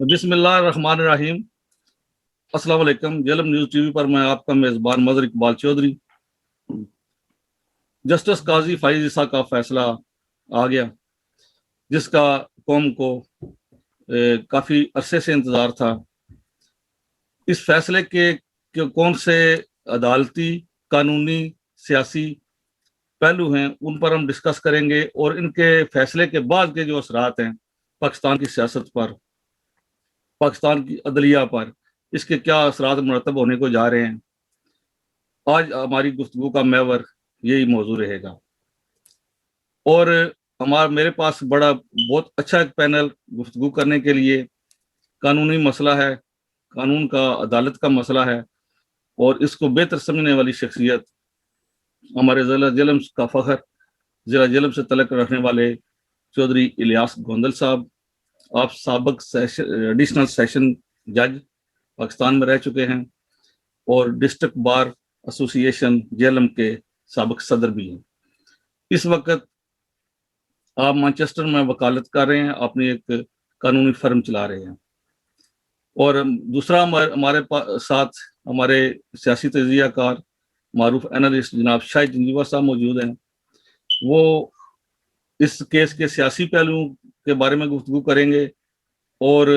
बिस्मिल्लाहिर्रहमानिर्रहीम। अस्सलाम वालेकुम। जेलम न्यूज टीवी पर मैं आपका मेजबान मजहर इकबाल चौधरी। जस्टिस काजी फाइज ईसा का फैसला आ गया, जिसका कौम को काफी अरसे से इंतजार था। इस फैसले के कौन से अदालती, कानूनी, सियासी पहलू हैं, उन पर हम डिस्कस करेंगे और इनके फैसले के बाद के जो असरात हैं पाकिस्तान की सियासत पर, पाकिस्तान की अदलिया पर, इसके क्या असरात मुरतब होने को जा रहे हैं। आज हमारी गुफ्तगू का महवर यही मौजू रहेगा और मेरे पास बहुत अच्छा एक पैनल गुफ्तगू करने के लिए। कानूनी मसला है, कानून का, अदालत का मसला है और इसको बेहतर समझने वाली शख्सियत, हमारे ज़िला जेलम का फ़ख्र, ज़िला जेलम से तलक रखने वाले चौधरी इलियास गोंदल साहब। आप साबिक एडिशनल सेशन जज पाकिस्तान में रह चुके हैं और डिस्ट्रिक्ट बार एसोसिएशन जेलम के साबिक सदर भी हैं। इस वक्त आप मैनचेस्टर में वकालत कर रहे हैं, अपनी एक कानूनी फर्म चला रहे हैं। और दूसरा हमारे साथ हमारे सियासी तजियाकार, मारूफ एनालिस्ट जनाब शाहिद जंजीवा साहब मौजूद हैं। वो इस केस के सियासी पहलुओं के बारे में गुफ्तगू करेंगे और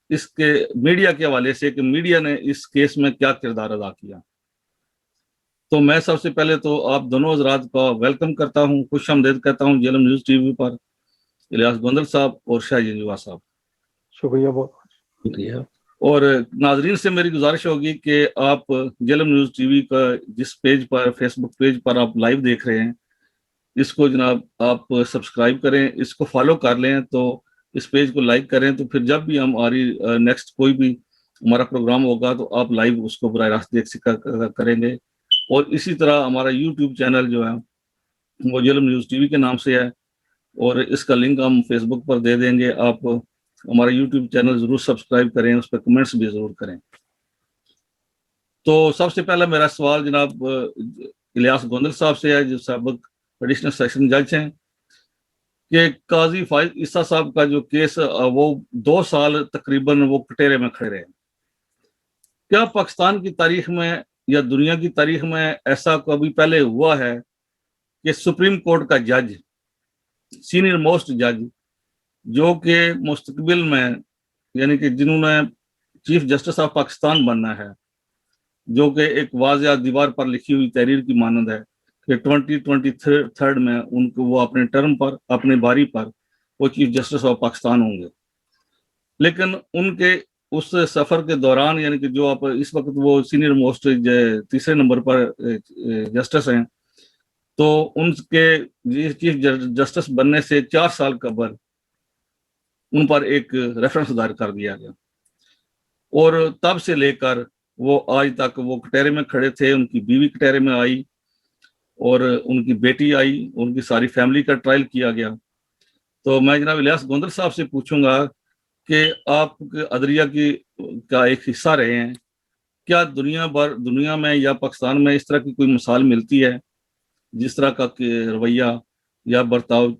इसके मीडिया के हवाले से कि मीडिया ने इस केस में क्या किरदार अदा किया। तो मैं सबसे पहले तो आप दोनों हजरात का वेलकम करता हूँ, खुश आमदीद कहता हूँ जेलम न्यूज टीवी पर, इलियास गोंदल साहब और शाहिद जंजीवा साहब। शुक्रिया, बहुत शुक्रिया। और नाजरीन से मेरी गुजारिश होगी कि आप जेलम न्यूज टीवी का जिस पेज पर, फेसबुक पेज पर आप लाइव देख रहे हैं, इसको जनाब आप सब्सक्राइब करें, इसको फॉलो कर लें, तो इस पेज को लाइक करें, तो फिर जब भी हमारी नेक्स्ट कोई भी हमारा प्रोग्राम होगा तो आप लाइव उसको बराह रास्त देख करेंगे। और इसी तरह हमारा यूट्यूब चैनल जो है वो जेलम न्यूज़ टीवी के नाम से है और इसका लिंक हम फेसबुक पर दे देंगे। आप हमारा यूट्यूब चैनल जरूर सब्सक्राइब करें, उस पर कमेंट्स भी जरूर करें। तो सबसे पहला मेरा सवाल जनाब इलियास गोंदल साहब से है, जो साबिक एडिशनल सेशन जज हैं, कि काजी फाइज ईसा साहब का जो केस वो 2 साल तकरीबन वो कटेरे में खड़े रहे। क्या पाकिस्तान की तारीख में या दुनिया की तारीख में ऐसा कभी पहले हुआ है कि सुप्रीम कोर्ट का जज, सीनियर मोस्ट जज, जो कि मुस्तकबिल में यानी कि जिन्होंने चीफ जस्टिस ऑफ पाकिस्तान बनना है, जो कि एक वाज़िया दीवार पर लिखी हुई तहरीर की मानंद है कि 2023 में उनको वो अपने टर्म पर, अपने बारी पर वो चीफ जस्टिस ऑफ पाकिस्तान होंगे। लेकिन उनके उस सफर के दौरान, यानी कि जो आप इस वक्त वो सीनियर मोस्ट तीसरे नंबर पर जस्टिस हैं, तो उनके चीफ जस्टिस बनने से 4 साल कबल उन पर एक रेफरेंस दायर कर दिया गया और तब से लेकर वो आज तक वो कटहरे में खड़े थे। उनकी बीवी कटहरे में आई और उनकी बेटी आई, उनकी सारी फैमिली का ट्रायल किया गया। तो मैं जनाब इलियास गोंदल साहब से पूछूंगा कि आप अदलिया का एक हिस्सा रहे हैं, क्या दुनिया में या पाकिस्तान में इस तरह की कोई मिसाल मिलती है जिस तरह का रवैया या बर्ताव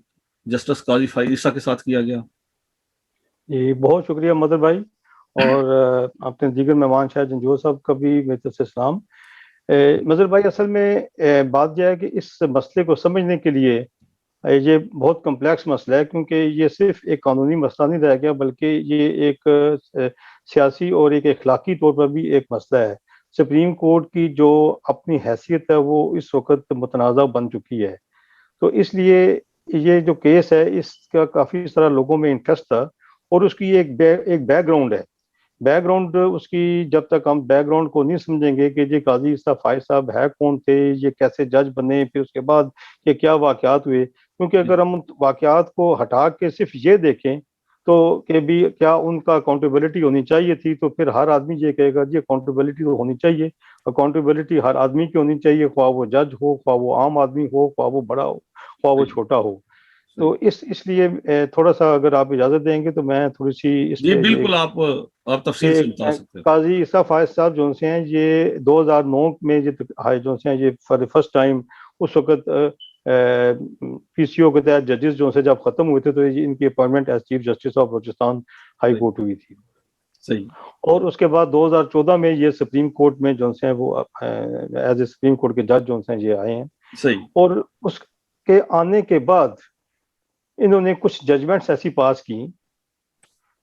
जस्टिस काजी फाइज ईसा के साथ किया गया? जी, बहुत शुक्रिया मदर भाई, और अपने दीगर मेहमान शायद जंजीवा साहब का भी मेरी तरफ से सलाम। मदर भाई, असल में बात यह है कि इस मसले को समझने के लिए ये बहुत कम्प्लेक्स मसला है, क्योंकि ये सिर्फ एक कानूनी मसला नहीं रह गया, बल्कि ये एक सियासी और एक अखलाकी तौर पर भी एक मसला है। सुप्रीम कोर्ट की जो अपनी हैसियत है वो इस वक्त मुतनाज़ा बन चुकी है। तो इसलिए ये जो केस है इसका काफ़ी सारा लोगों में इंटरेस्ट था और उसकी एक बैकग्राउंड है। बैकग्राउंड उसकी, जब तक हम बैकग्राउंड को नहीं समझेंगे कि ये काजी ईसा फाइज साहब है कौन थे, ये कैसे जज बने, फिर उसके बाद ये क्या वाकयात हुए, क्योंकि अगर हम वाकयात को हटा के सिर्फ ये देखें तो कि भी क्या उनका अकाउंटेबिलिटी होनी चाहिए थी, तो फिर हर आदमी ये कहेगा जी अकाउंटेबिलिटी तो होनी चाहिए। अकाउंटेबिलिटी हर आदमी की होनी चाहिए, ख्वाह वो जज हो, ख्वाह वो आम आदमी हो, ख्वाह वो बड़ा हो, ख्वाह वो छोटा हो। तो इसलिए थोड़ा सा अगर आप इजाजत देंगे तो मैं थोड़ी सी इस जी पे बिल्कुल, आप तफसील से बता सकते हैं। काजी ईसा फाइज साहब जो हैं ये 2009 में ये हाई जो हैं ये फॉर द फर्स्ट टाइम उस वक्त पीसीओ के तहत जजेस जो से जब खत्म हुए थे तो इनकी appointment as chief justice of Balochistan high court हुई थी। सही। और उसके बाद 2014 में ये सुप्रीम कोर्ट में जो है वो एज ए सुप्रीम कोर्ट के जज जो हैं ये आए हैं। सही। और उसके आने के बाद इन्होंने कुछ जजमेंट्स ऐसी पास की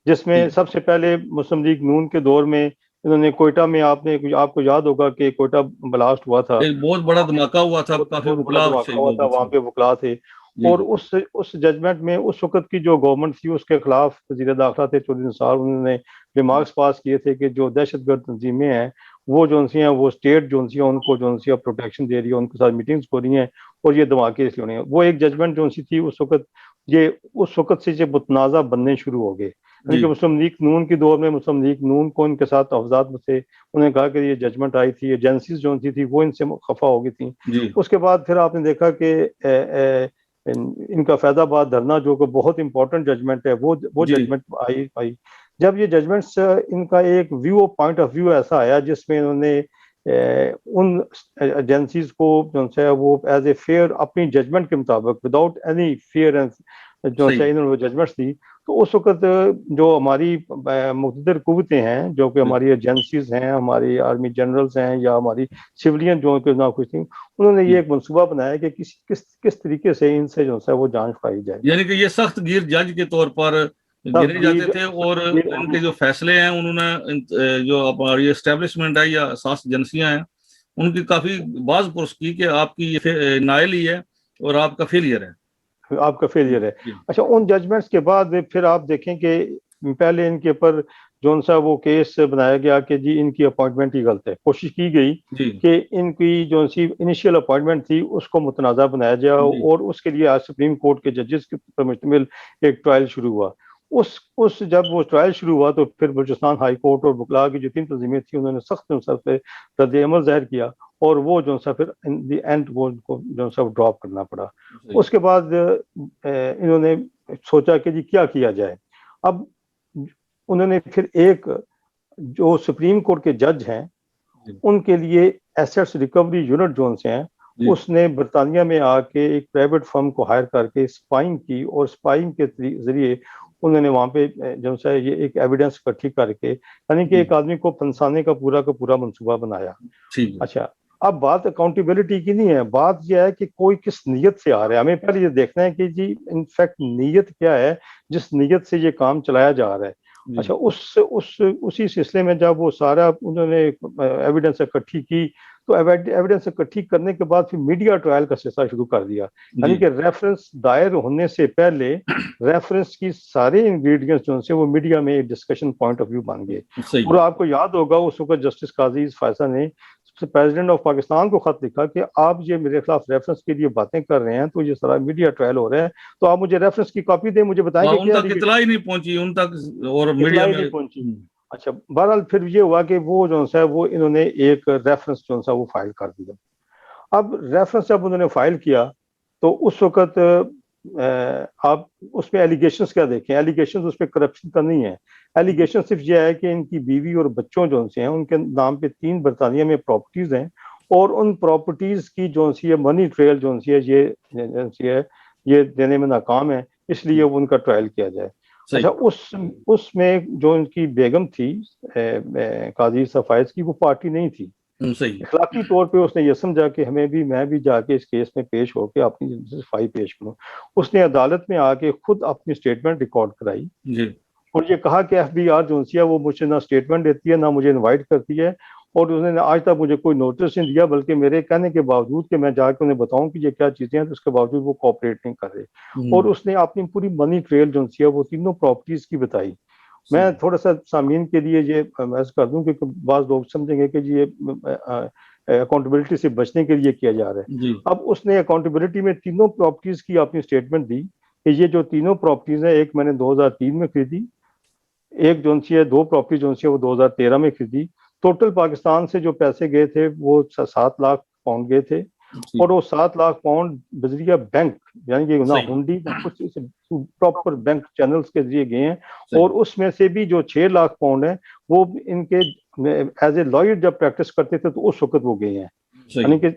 जिसमें सबसे पहले मुस्लिम लीग नून के दौर में इन्होंने कोयटा में, आपको याद होगा कि कोयटा ब्लास्ट हुआ था, एक बहुत बड़ा धमाका हुआ था, काफी बहुत बड़ा वकला धमाका शहीद हुआ हो था, गए वहां थे। पे वकला थे। जी। और उस जजमेंट में उस वक्त की जो गवर्नमेंट थी उसके खिलाफ वजीर दाखिला थे चौधरी निसार, उन्होंने रिमार्क्स पास किए थे कि जो दहशतगर्द तंजीमें हैं वो जो सी हैं वो स्टेट जो सी है उनको जो सी प्रोटेक्शन दे रही है, उनके साथ मीटिंग्स हो रही हैं और ये धमाके इसलिए होने हैं। वो एक जजमेंट जो सी थी उस वक्त से ये मुतनाज़ा बनने शुरू हो गए। यानी कि मुस्लिम लीग नून के दौर में मुस्लिम लीग नून को इनके साथ अफजात में से उन्होंने कहा कि ये जजमेंट आई थी, एजेंसीज जो थी वो इनसे खफा हो गई थी। जी। उसके बाद फिर आपने देखा कि इनका फैजाबाद धरना जो कि बहुत इंपॉर्टेंट जजमेंट है वो जी। जजमेंट आई। जब ये जजमेंट्स इनका एक पॉइंट ऑफ व्यू ऐसा आया जिसमें इन्होंने उन एजेंसीज को जो है वो एज ए फेयर अपनी जजमेंट के मुताबिक विदाउट एनी फेयर एंड जो सही। है इन्होंने जजमेंट्स दी। तो उस वक्त जो हमारी मुक़्तदर कुव्वतें हैं जो कि हमारी एजेंसीज हैं, हमारी आर्मी जनरल्स हैं या हमारी सिविलियन जो कि ना कुछ थी, उन्होंने ये एक मनसूबा बनाया कि किस तरीके से इनसे जो है वो जांच पाई जाए। यानी कि ये सख्त गिर जज के तौर पर गिने जाते थे और इनके जो फैसले हैं उन्होंने जो हमारी एस्टेब्लिशमेंट है या सात एजेंसियां हैं उनकी काफी बाज पुरस की कि आपकी ये नाइल ही है और आपका फेलियर है, आपका फेलियर है। अच्छा, उन जजमेंट्स के बाद फिर आप देखें कि पहले इनके ऊपर जो सा वो केस बनाया गया कि जी इनकी अपॉइंटमेंट ही गलत है। कोशिश की गई कि इनकी जो सी इनिशियल अपॉइंटमेंट थी उसको मुतनाज़ा बनाया जाए और उसके लिए आज सुप्रीम कोर्ट के जजेस पर मुश्तमिल एक ट्रायल शुरू हुआ। उस जब वो ट्रायल शुरू हुआ तो फिर बलूचिस्तान हाई कोर्ट और वकला की जो 3 तंजीमें थी उन्होंने सख्त उनसे पे रद्द-ए-अमल ज़ाहिर किया और वो जो सा फिर इन द एंड वो उनको जो सा ड्रॉप करना पड़ा। उसके बाद इन्होंने सोचा कि जी क्या किया जाए। अब उन्होंने फिर एक जो सुप्रीम कोर्ट के जज हैं उनके लिए एसेट्स रिकवरी यूनिट जो से हैं उसने बरतानिया में आके एक प्राइवेट फर्म को हायर करके स्पाइंग की और स्पाइंग के जरिए उन्होंने वहां पे जो है ये एक एविडेंस इकट्ठी करके यानी कि एक आदमी को फंसाने का पूरा मंसूबा बनाया। अच्छा, अब बात अकाउंटेबिलिटी की नहीं है, बात यह है कि कोई किस नीयत से आ रहा है। हमें पहले ये देखना है कि जी इनफैक्ट नीयत क्या है जिस नीयत से ये काम चलाया जा रहा है। अच्छा, उसी सिलसिले में जब वो सारा उन्होंने एविडेंस इकट्ठी की तो एविडेंस इकट्ठी करने के बाद फिर मीडिया ट्रायल का सिलसिला शुरू कर दिया। यानी कि रेफरेंस दायर होने से पहले रेफरेंस की सारे इंग्रेडिएंट्स जो है वो मीडिया में एक डिस्कशन पॉइंट ऑफ व्यू बन गए। और आपको याद होगा उस वक्त जस्टिस काजी फायसा ने प्रेसिडेंट ऑफ पाकिस्तान को खत लिखा कि आप ये मेरे खिलाफ रेफरेंस के लिए बातें कर रहे हैं तो ये सारा मीडिया ट्रायल हो रहा है, तो आप मुझे रेफरेंस की कॉपी दें, मुझे बताएं कि उन तक इतला ही नहीं पहुंची उन तक और मीडिया में नहीं पहुंची। अच्छा, बहरहाल फिर ये हुआ कि वो जो है वो इन्होंने एक रेफरेंस जो सा वो फाइल कर दिया। अब रेफरेंस जब उन्होंने फाइल किया तो उस वक्त आप उसमें एलिगेशंस क्या देखें, एलिगेशंस उस पर करप्शन का नहीं है। एलिगेशन सिर्फ यह है कि इनकी बीवी और बच्चों जो से हैं उनके नाम पे 3 बरतानिया में प्रॉपर्टीज हैं और उन प्रॉपर्टीज की जो सी है मनी ट्रेल जो सी है ये देने में नाकाम है, इसलिए उनका ट्रायल किया जाए। अच्छा, उसमें जो इनकी बेगम थी काजी सफायज की, वो पार्टी नहीं थी। इखलाकी तौर पे उसने ये समझा कि मैं भी जाके इस केस में पेश होकर अपनी सफाई पेश करूं। उसने अदालत में आके खुद अपनी स्टेटमेंट रिकॉर्ड कराई और ये कहा कि FBI जो है वो मुझे ना स्टेटमेंट देती है ना मुझे इनवाइट करती है और उन्होंने आज तक मुझे कोई नोटिस नहीं दिया, बल्कि मेरे कहने के बावजूद कि मैं जाके उन्हें बताऊं कि ये क्या चीजें हैं तो उसके बावजूद वो कोऑपरेट नहीं कर रहे। और उसने अपनी पूरी मनी ट्रेल जो है वो 3 प्रॉपर्टीज की बताई। मैं थोड़ा सा सामीन के लिए ये मैसेज कर दूं क्योंकि बाज़ लोग समझेंगे कि ये अकाउंटेबिलिटी से बचने के लिए किया जा रहा है। अब उसने अकाउंटेबिलिटी में 3 प्रॉपर्टीज की अपनी स्टेटमेंट दी कि ये जो 3 प्रॉपर्टीज हैं, एक मैंने 2003 में खरीदी, एक जो सी है 2 प्रॉपर्टी जो सी है वो 2013 में खरीदी। टोटल पाकिस्तान से जो पैसे गए थे वो 7 लाख पाउंड गए थे और वो 7 लाख पाउंड बजरिया बैंक यानी कि ना हुंडी ना कुछ प्रॉपर बैंक चैनल्स के जरिए गए हैं और उसमें से भी जो 6 लाख पाउंड है वो इनके एज ए लॉयर जब प्रैक्टिस करते थे तो उस वक्त वो गए हैं। यानी कि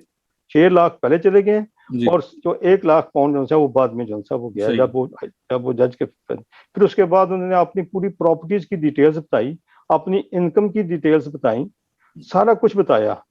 6 लाख पहले चले गए जी और जो 1 लाख पाउंड जो है वो बाद में जो है वो गया, सही जब वो जज के फिर उसके बाद उन्होंने अपनी पूरी प्रॉपर्टीज की डिटेल्स बताई, अपनी इनकम की डिटेल्स बताई, सारा कुछ बताया।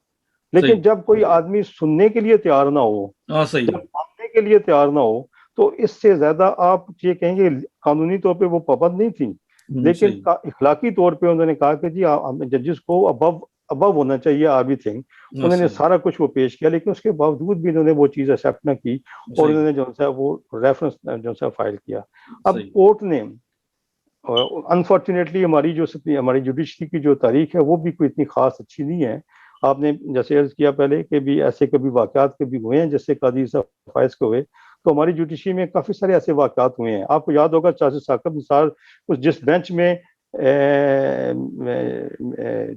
लेकिन सही। जब कोई आदमी सुनने के लिए तैयार ना हो, हाँ सही जब है। मानने के लिए तैयार ना हो, तो इससे ज्यादा आप ये कहेंगे कानूनी तौर पे वो पाबंद नहीं थी, लेकिन सही। इखलाकी तौर पे उन्होंने कहा कि जी जजेस को अबव अबव होना चाहिए एवरीथिंग। हाँ उन्होंने सही। सारा कुछ वो पेश किया, लेकिन उसके बावजूद भी उन्होंने वो चीज़ एक्सेप्ट ना की और सही। उन्होंने जो है वो रेफरेंस जो है फाइल किया। अब सही। कोर्ट ने अनफॉर्चुनेटली हमारी जुडिशरी की जो तारीख है वो भी कोई इतनी खास अच्छी नहीं है। आपने जैसे अर्ज किया पहले कि भी ऐसे कभी वाकयात कभी हुए हैं जैसे काजी फैज को हुए, तो हमारी जुडिशरी में काफी सारे ऐसे वाकयात हुए हैं। आपको याद होगा चाचा साकब निसार उस जिस बेंच में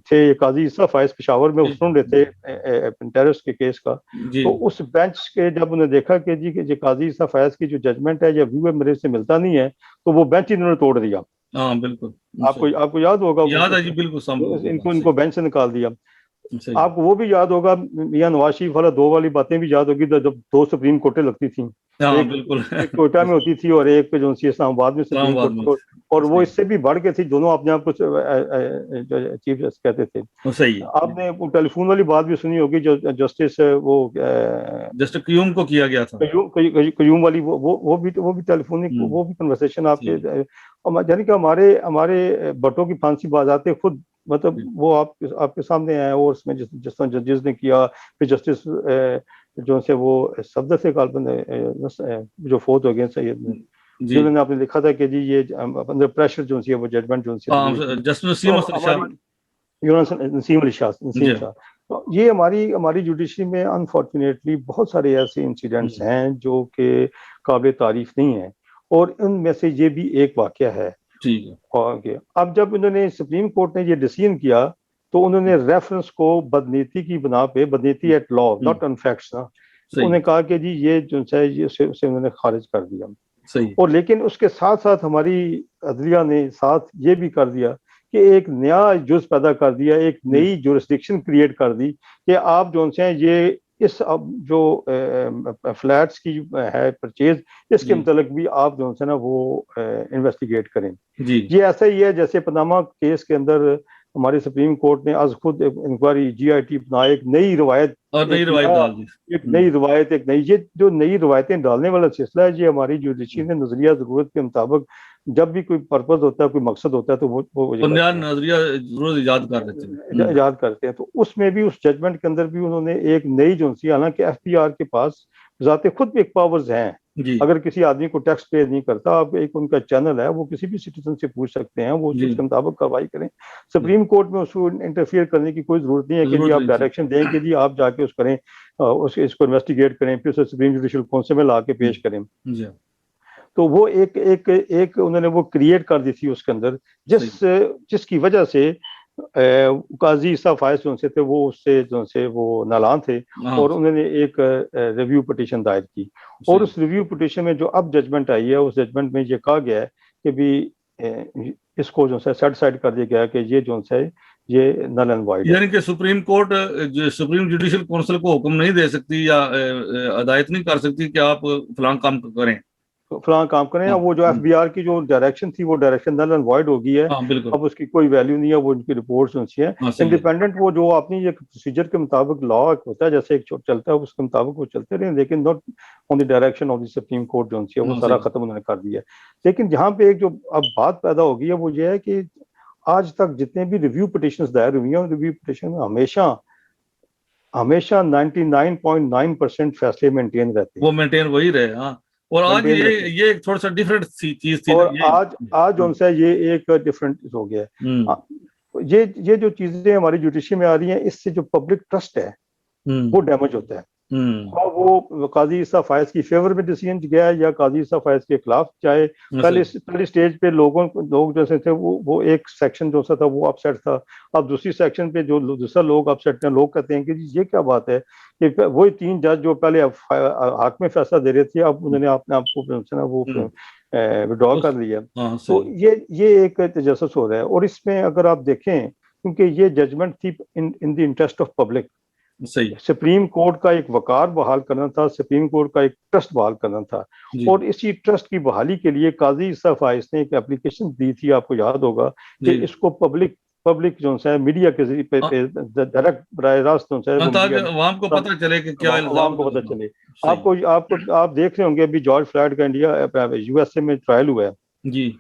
थे काजी ईसा फैज पेशावर में, जी सुन रहे थे टेररिस्ट के केस का, जी। तो उस बेंच के जब उन्होंने देखा कि जी कि काजी ईसा फैज की जो जजमेंट है या व्यू है मेरे से मिलता नहीं है, तो वो बेंच इन्होंने तोड़ दिया। हाँ बिल्कुल। आपको सही। आपको याद होगा याद है जी, बिल्कुल इनको सही। इनको बेंच से निकाल दिया। सही। आपको वो भी याद होगा, मियां नवाज शरीफ वाला दो वाली बातें भी याद होगी, जब दो सुप्रीम कोर्टें लगती थी, हाँ एक बिल्कुल। एक कोयटा में होती थी और एक जो सी इस्लामाबाद में सुप्रीम इस्लामाबाद कोर्ट में। और वो सही। इससे भी बढ़ के थी, दोनों अपने आप को चीफ जस्टिस कहते थे। वो सही है। आपने वो टेलीफोन वाली बात भी सुनी होगी, जो जस्टिस वो जस्ट क्यूम को किया गया था। कयूम वाली, वो भी टेलीफोनिक, वो भी कन्वर्सेशन आपके सही। यानी कि हमारे हमारे बटों की फांसी बाजाते खुद, मतलब वो आपके सामने आया, और उसमें जिस तरह जजेस ने किया, फिर जस्टिस जो से वो सफदर से जो फोर्थ हो गए सैयद, जी। जिन्होंने आपने लिखा था कि जी ये अंदर प्रेशर जो सी है वो जजमेंट जो सी हाँ हुई थी। जस्ट तो नसीम असल शाह। हमारी नसीम अली शाह, जी। नसीम शाह, तो ये हमारी हमारी जुडिशरी में अनफॉर्चुनेटली बहुत सारे ऐसे इंसिडेंट्स हैं जो कि काबिल तारीफ नहीं है, और उनमें से ये भी एक वाकया है। ठीक है। और अब जब उन्होंने सुप्रीम कोर्ट ने ये डिसीजन किया, तो उन्होंने रेफरेंस को बदनीति की बना पे, बदनीति at law not on facts ना, सही। उन्होंने कहा कि जी ये जो है ये उसे उन्होंने खारिज कर दिया। सही। और लेकिन उसके साथ साथ हमारी अदलिया ने साथ ये भी कर दिया कि एक नया जुज पैदा कर दिया, एक नई जुरिस्डिक्शन क्रिएट कर दी कि आप जो हैं ये इस अब जो फ्लैट्स की है परचेज, इसके जी मतलब भी आप जो है ना वो इन्वेस्टिगेट करें। जी। ये ऐसा ही है जैसे पनामा केस के अंदर हमारी सुप्रीम कोर्ट ने आज खुद इंक्वायरी जीआईटी बना, एक नई रवायत, और नई एक रवायत नया डाल दी। एक नई रवायत, एक नई, ये जो नई रवायतें डालने वाला सिलसिला है, ये हमारी जुडिशरी ने नजरिया जरूरत के मुताबिक जब भी कोई पर्पज होता है, कोई मकसद होता है, तो वो ये बुनियाद करते हैं, नजरिया जरूर इजाद कर देते हैं। याद करते हैं। तो उसमें भी, उस जजमेंट के अंदर भी उन्होंने एक नई जो सी, हालांकि एफपीआर के पास जाते खुद भी एक पावर्स हैं, जी अगर किसी आदमी को टैक्स पे नहीं करता, आप एक उनका चैनल है, वो किसी भी सिटीजन से पूछ सकते हैं, वो जी। उसके मुताबिक कार्रवाई करें। सुप्रीम कोर्ट में उसको इंटरफियर करने की कोई जरूरत नहीं है कि जी जरूरत आप नहीं थी। डायरेक्शन दें कि जी आप जाके उस करें, इसको इन्वेस्टिगेट करें, फिर उसे सुप्रीम जुडिशल काउंसिल में ला के पेश करें। जी तो वो एक एक एक उन्होंने वो क्रिएट कर दी थी उसके अंदर, सही। जिसकी वजह से काजी ईसा फायज जो से थे वो उससे जो से वो नालान थे, हाँ और उन्होंने एक रिव्यू पिटीशन दायर की। और सही। उस रिव्यू पिटीशन में जो अब जजमेंट आई है, उस जजमेंट में ये कहा गया है कि भी इसको जो है सेट साइड कर दिया गया है कि ये जो है ये नल एंड वाइड है। यानी कि सुप्रीम कोर्ट जो सुप्रीम जुडिशल काउंसिल को हुक्म नहीं दे सकती या हदायत नहीं कर सकती कि आप फलां काम करें। फलां काम करें, या हाँ वो जो एफबीआर की जो डायरेक्शन थी वो डायरेक्शन नल एंड वॉइड हो गई है, हाँ बिल्कुल। अब उसकी कोई वैल्यू नहीं है, वो उनकी रिपोर्ट्स अच्छी हैं हाँ सही है। इंडिपेंडेंट, वो जो अपनी एक प्रोसीजर के मुताबिक लॉ होता है जैसे एक चलता है उसके मुताबिक वो चलते रहे, लेकिन not on the direction of the supreme court जो है वो हाँ सारा सही। खत्म उन्होंने कर दिया है। लेकिन जहाँ पे एक जो अब बात पैदा हो गई है वो ये है कि आज तक जितने भी रिव्यू पिटिशन दायर हुई हैं, रिव्यू पिटिशन में हमेशा हमेशा 99.9% फैसले मेंटेन रहते वो हैं, मेंटेन वही रहे। हाँ। और आज मेंटेन रहते हैं। ये एक थोड़ा सा डिफरेंट चीज थी ना और ये। आज आज उनसे ये एक डिफरेंट हो गया हम्म है। ये जो चीजें हमारी जुडिशरी में आ रही हैं, इससे जो पब्लिक ट्रस्ट है हम्म वो डैमेज होता है। हम्म। और वो काजी ईसा फैज की फेवर में डिसीजन गया है या काजी ईसा फैज के खिलाफ, चाहे हाँ पहले सही। पहली स्टेज पे लोग जैसे थे वो एक सेक्शन जो सा था वो अपसेट था। अब दूसरी सेक्शन पे जो दूसरा लोग अपसेट हैं, लोग कहते हैं कि जी ये क्या बात है कि वही 3 जज जो पहले हक में फैसला दे रहे थे, अब उन्होंने अपने आप को जो है ना वो हम्म। विड्रॉ कर लिया। हाँ तो सही। ये एक तजस्सुस हो रहा है, और इसमें अगर आप देखें, क्योंकि ये जजमेंट थी in in the interest of public, सही सुप्रीम कोर्ट का एक वकार बहाल करना था, सुप्रीम कोर्ट का एक ट्रस्ट बहाल करना था। जी और इसी ट्रस्ट की बहाली के लिए काजी ईसा फाइज ने एक एप्लीकेशन दी थी, आपको याद होगा, कि जी इसको पब्लिक पब्लिक जो है मीडिया के जरिए हाँ डायरेक्ट बराह रास्त जो है वो ताकि मीडिया अवाम को पता चले कि क्या आवाम इल्जाम को लग पता रहा है। चले। सही आपको आपको आप देख रहे होंगे अभी जॉर्ज फ्लॉयड का इंडिया यूएसए में ट्रायल हुआ है। जी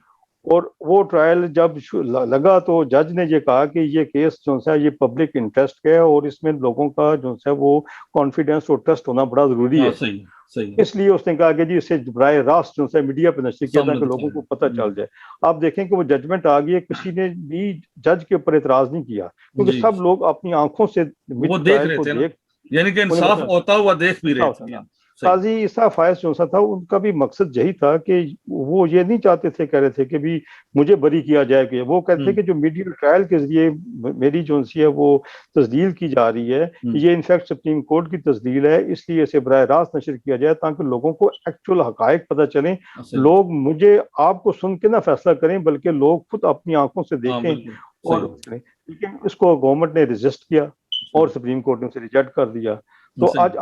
और वो ट्रायल जब लगा तो जज ने ये कहा कि ये केस जो है ये पब्लिक इंटरेस्ट का है और इसमें लोगों का जो है वो कॉन्फिडेंस और ट्रस्ट होना बड़ा जरूरी हाँ है। सही सही इसलिए उसने कहा कि जी इसे बराह रास्त जो है मीडिया पर नशर किया सामने ताकि लोगों को पता दिखाया। चल जाए। आप देखें कि वो जजमेंट आ गई है, किसी ने भी जज के ऊपर एतराज नहीं किया, क्योंकि जी सब लोग अपनी आंखों से वो मिड देख ट्रायल रहे को थे ना, देख यानी कि उन्हें इंसाफ पता होता हुआ देख भी ऐसा रहे होता थे। था। सही काजी ईसा फायज जो सा था उनका भी मकसद यही था कि वो ये नहीं चाहते थे, कह रहे थे कि भी मुझे बरी किया जाए, कि वो कहते थे हम्म कि जो मीडिया ट्रायल के जरिए मेरी जो सी है वो तस्दील की जा रही है, हम्म ये इनफैक्ट सुप्रीम कोर्ट की तस्दील है, इसलिए इसे बराह रास्त नशर किया जाए ताकि लोगों को एक्चुअल हकायक पता चलें। सही लोग मुझे आपको सुन के ना फैसला करें, बल्कि लोग खुद अपनी आंखों से हाँ देखें बिल्कुल और सही करें। लेकिन इसको गवर्नमेंट ने रिजिस्ट किया और सही सुप्रीम कोर्ट ने उसे रिजेक्ट कर दिया। तो सही आज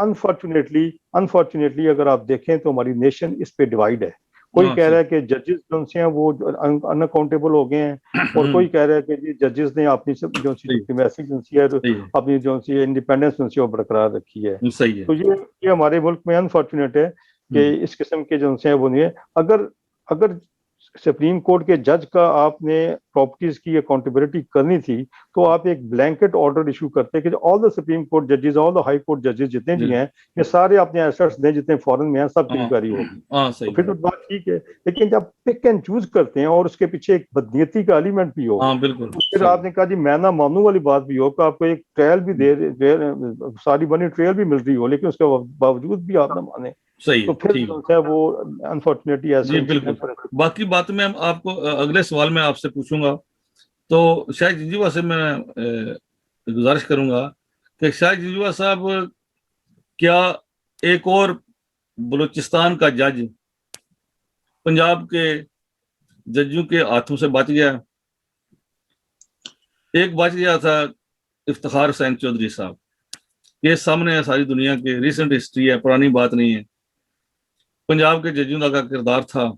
अनफॉर्चुनेटली अगर आप देखें तो हमारी नेशन इस पे डिवाइड है। कोई हाँ कह रहा सही है कि जजेस जो हैं वो अनअकाउंटेबल हो गए हैं, और कोई कह रहा है कि जी जजेस ने अपनी जो सी सही डिप्लोमेसी जो सी है, सही है अपनी जो सी इंडिपेंडेंस जो सी वो बरकरार रखी है। सही है। तो ये हमारे मुल्क में अनफॉर्चुनेट है कि हम्म इस किस्म के जो है वो नहीं है। अगर अगर सुप्रीम कोर्ट के जज का आपने प्रॉपर्टीज की अकाउंटेबिलिटी करनी थी, तो आप एक ब्लैंकेट ऑर्डर इशू करते कि ऑल द सुप्रीम कोर्ट जजेस, ऑल द हाई कोर्ट जजेस जितने जी भी हैं, ये सारे अपने एसेट्स दें जितने फॉरेन में हैं, सबकी हाँ इंक्वायरी होगी। हाँ तो सही फिर तो बात ठीक है। लेकिन जब पिक एंड चूज करते हैं और उसके पीछे एक बदनीयती का एलिमेंट भी हो, हाँ बिल्कुल तो फिर सही। आपने कहा जी मैं ना मानू वाली बात भी हो कि आपको एक ट्रायल भी सारी बनी ट्रायल भी मिल रही हो, लेकिन उसके बावजूद भी आप ना माने, सही तो है फिर ठीक जो है। है वो अनफॉर्चुनेटली जी ऐसे बिल्कुल। इंसिडेंट। बाकी बात में हम आपको अगले सवाल में आपसे पूछूंगा। तो शायद जिंजीवा से मैं गुजारिश करूंगा कि शायद जिंजीवा साहब, क्या एक और बलूचिस्तान का जज पंजाब के जजों के हाथों से बच गया? एक बच गया था इफ्तिखार हुसैन चौधरी साहब, ये सामने है, सारी दुनिया की रिसेंट हिस्ट्री है, पुरानी बात नहीं है। पंजाब के जजों का किरदार था,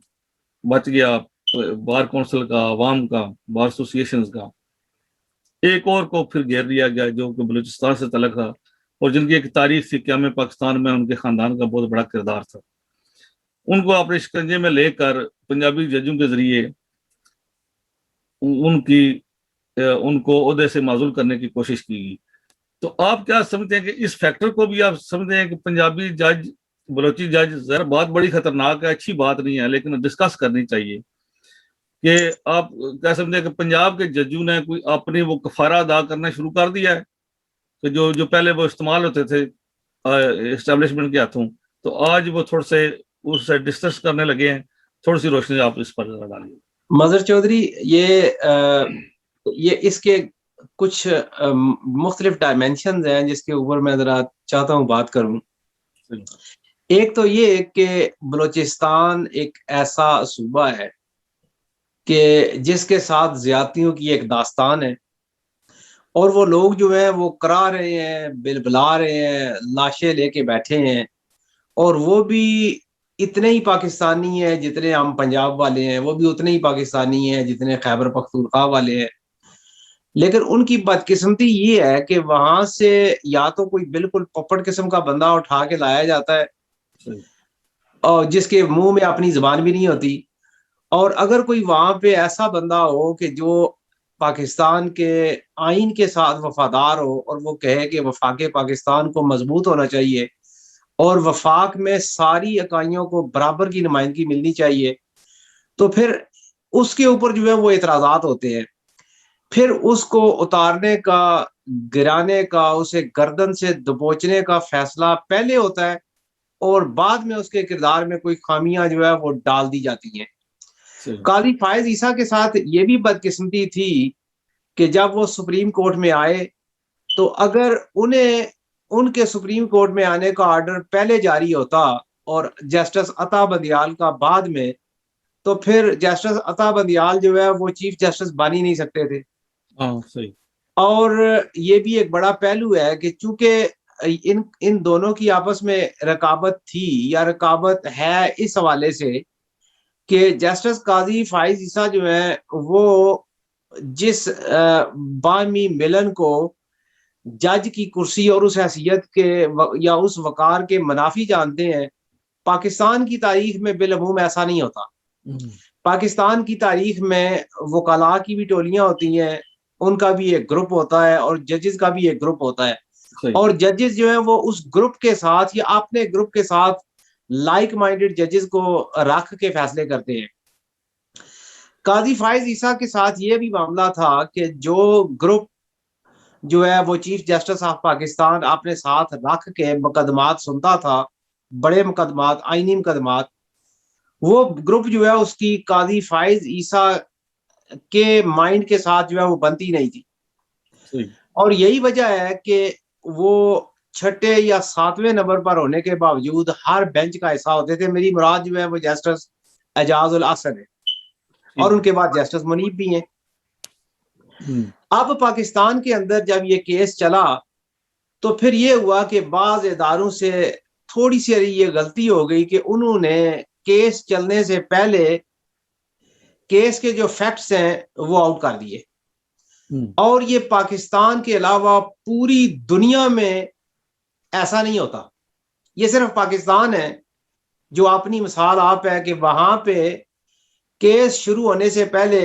बच गया, बार काउंसिल का, अवाम का, बार एसोसिएशन का। एक और को फिर घेर लिया गया जो कि बलूचिस्तान से तलक था और जिनकी एक तारीख थी क़याम पाकिस्तान में, उनके खानदान का बहुत बड़ा किरदार था। उनको अपने शिकंजे में लेकर पंजाबी जजों के जरिए उनकी उनको ओहदे से माजूल करने की कोशिश की गई। तो आप क्या समझते हैं कि इस फैक्टर को भी आप समझते हैं कि पंजाबी जज, बलोची जज, जरा बात बड़ी खतरनाक है, अच्छी बात नहीं है, लेकिन डिस्कस करनी चाहिए कि आप क्या समझते हैं कि पंजाब के जजों ने कोई अपनी वो कफारा अदा करना शुरू कर दिया है कि जो जो पहले वो इस्तेमाल होते थे एस्टेब्लिशमेंट के हाथों, तो आज वो थोड़े से उससे डिस्कस करने लगे हैं? थोड़ी सी रोशनी आप इस पर जरा डालिए। मजर चौधरी, ये इसके कुछ मुख्तलिफ डायमेंशन हैं जिसके ऊपर मैं जरा चाहता हूँ बात करूं। एक तो ये कि बलूचिस्तान एक ऐसा सूबा है कि जिसके साथ ज्यादतियों की एक दास्तान है, और वो लोग जो है वो करा रहे हैं, बिलबिला रहे हैं, लाशें लेके बैठे हैं, और वो भी इतने ही पाकिस्तानी हैं जितने हम पंजाब वाले हैं, वो भी उतने ही पाकिस्तानी हैं जितने खैबर पख्तूनख्वा वाले हैं। लेकिन उनकी बदकिस्मती ये है कि वहां से या तो कोई बिल्कुल पपड़ किस्म का बंदा उठा के लाया जाता है और जिसके मुंह में अपनी जुबान भी नहीं होती, और अगर कोई वहां पे ऐसा बंदा हो कि जो पाकिस्तान के आइन के साथ वफादार हो और वो कहे कि वफाक पाकिस्तान को मजबूत होना चाहिए और वफाक में सारी इकाइयों को बराबर की नुमाइंदगी मिलनी चाहिए, तो फिर उसके ऊपर जो है वो एतराजात होते हैं। फिर उसको उतारने का, गिराने का, उसे गर्दन से दबोचने का फैसला पहले होता है और बाद में उसके किरदार में कोई खामियां जो है वो डाल दी जाती हैं। काजी फायज ईसा के साथ ये भी बदकिस्मती थी कि जब वो सुप्रीम कोर्ट में आए, तो अगर उन्हें उनके सुप्रीम कोर्ट में आने का ऑर्डर पहले जारी होता और जस्टिस अता बंदियाल का बाद में, तो फिर जस्टिस अता बंदियाल जो है वो चीफ जस्टिस बन ही नहीं सकते थे। हाँ सही। और ये भी एक बड़ा पहलू है कि चूंकि इन इन दोनों की आपस में रकाबत थी या रकाबत है इस हवाले से कि जस्टिस काजी फाइज ईसा जो है वो जिस बामी मिलन को जज की कुर्सी और उस हैसियत के या उस वकार के मुनाफी जानते हैं, पाकिस्तान की तारीख में बिलअमूम ऐसा नहीं होता। पाकिस्तान की तारीख में वकला की भी टोलियां होती हैं, उनका भी एक ग्रुप होता है और जजेस का भी एक ग्रुप होता है, और जजेस जो है वो उस ग्रुप के साथ या अपने ग्रुप के साथ लाइक माइंडेड जजेस को रख के फैसले करते हैं। काजी फाइज ईसा के साथ ये भी मामला था कि जो ग्रुप जो है वो चीफ जस्टिस ऑफ पाकिस्तान अपने साथ रख के मुकदमात सुनता था, बड़े मुकदमात, आईनी मुकदमात, वो ग्रुप जो है उसकी काजी फाइज ईसा के माइंड के साथ जो है वो बनती नहीं थी। और यही वजह है कि वो छठे या सातवें नंबर पर होने के बावजूद हर बेंच का हिस्सा होते थे। मेरी मुराद जो है वो जस्टिस एजाज उल असद है और उनके बाद जस्टिस मुनीब भी हैं। अब पाकिस्तान के अंदर जब ये केस चला तो फिर ये हुआ कि बाज इदारों से थोड़ी सी ये गलती हो गई कि उन्होंने केस चलने से पहले केस के जो फैक्ट्स हैं वो आउट कर दिए, और ये पाकिस्तान के अलावा पूरी दुनिया में ऐसा नहीं होता। ये सिर्फ पाकिस्तान है जो अपनी मिसाल आप है कि वहां पे केस शुरू होने से पहले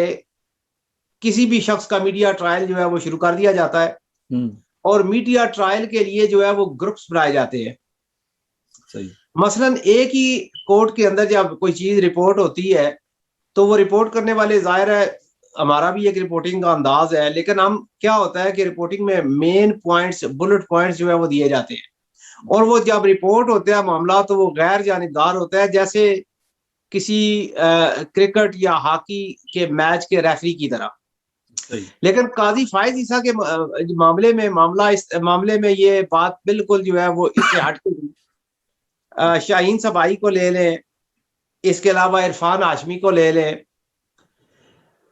किसी भी शख्स का मीडिया ट्रायल जो है वो शुरू कर दिया जाता है और मीडिया ट्रायल के लिए जो है वो ग्रुप्स बनाए जाते हैं। सही। मसलन एक ही कोर्ट के अंदर जब कोई चीज रिपोर्ट होती है तो वो रिपोर्ट करने वाले, जाहिर है हमारा भी एक रिपोर्टिंग का अंदाज है, लेकिन हम क्या होता है कि रिपोर्टिंग में मेन पॉइंट्स, बुलेट पॉइंट्स जो है वो दिए जाते हैं, और वो जब रिपोर्ट होता है मामला तो वो गैर जानिबदार होता है, जैसे किसी क्रिकेट या हॉकी के मैच के रेफरी की तरह। लेकिन काजी फाइज ईसा के इस मामले में ये बात बिल्कुल जो है वो इससे हट के शाहीन सबाई को ले लें, इसके अलावा इरफान हाशमी को ले लें,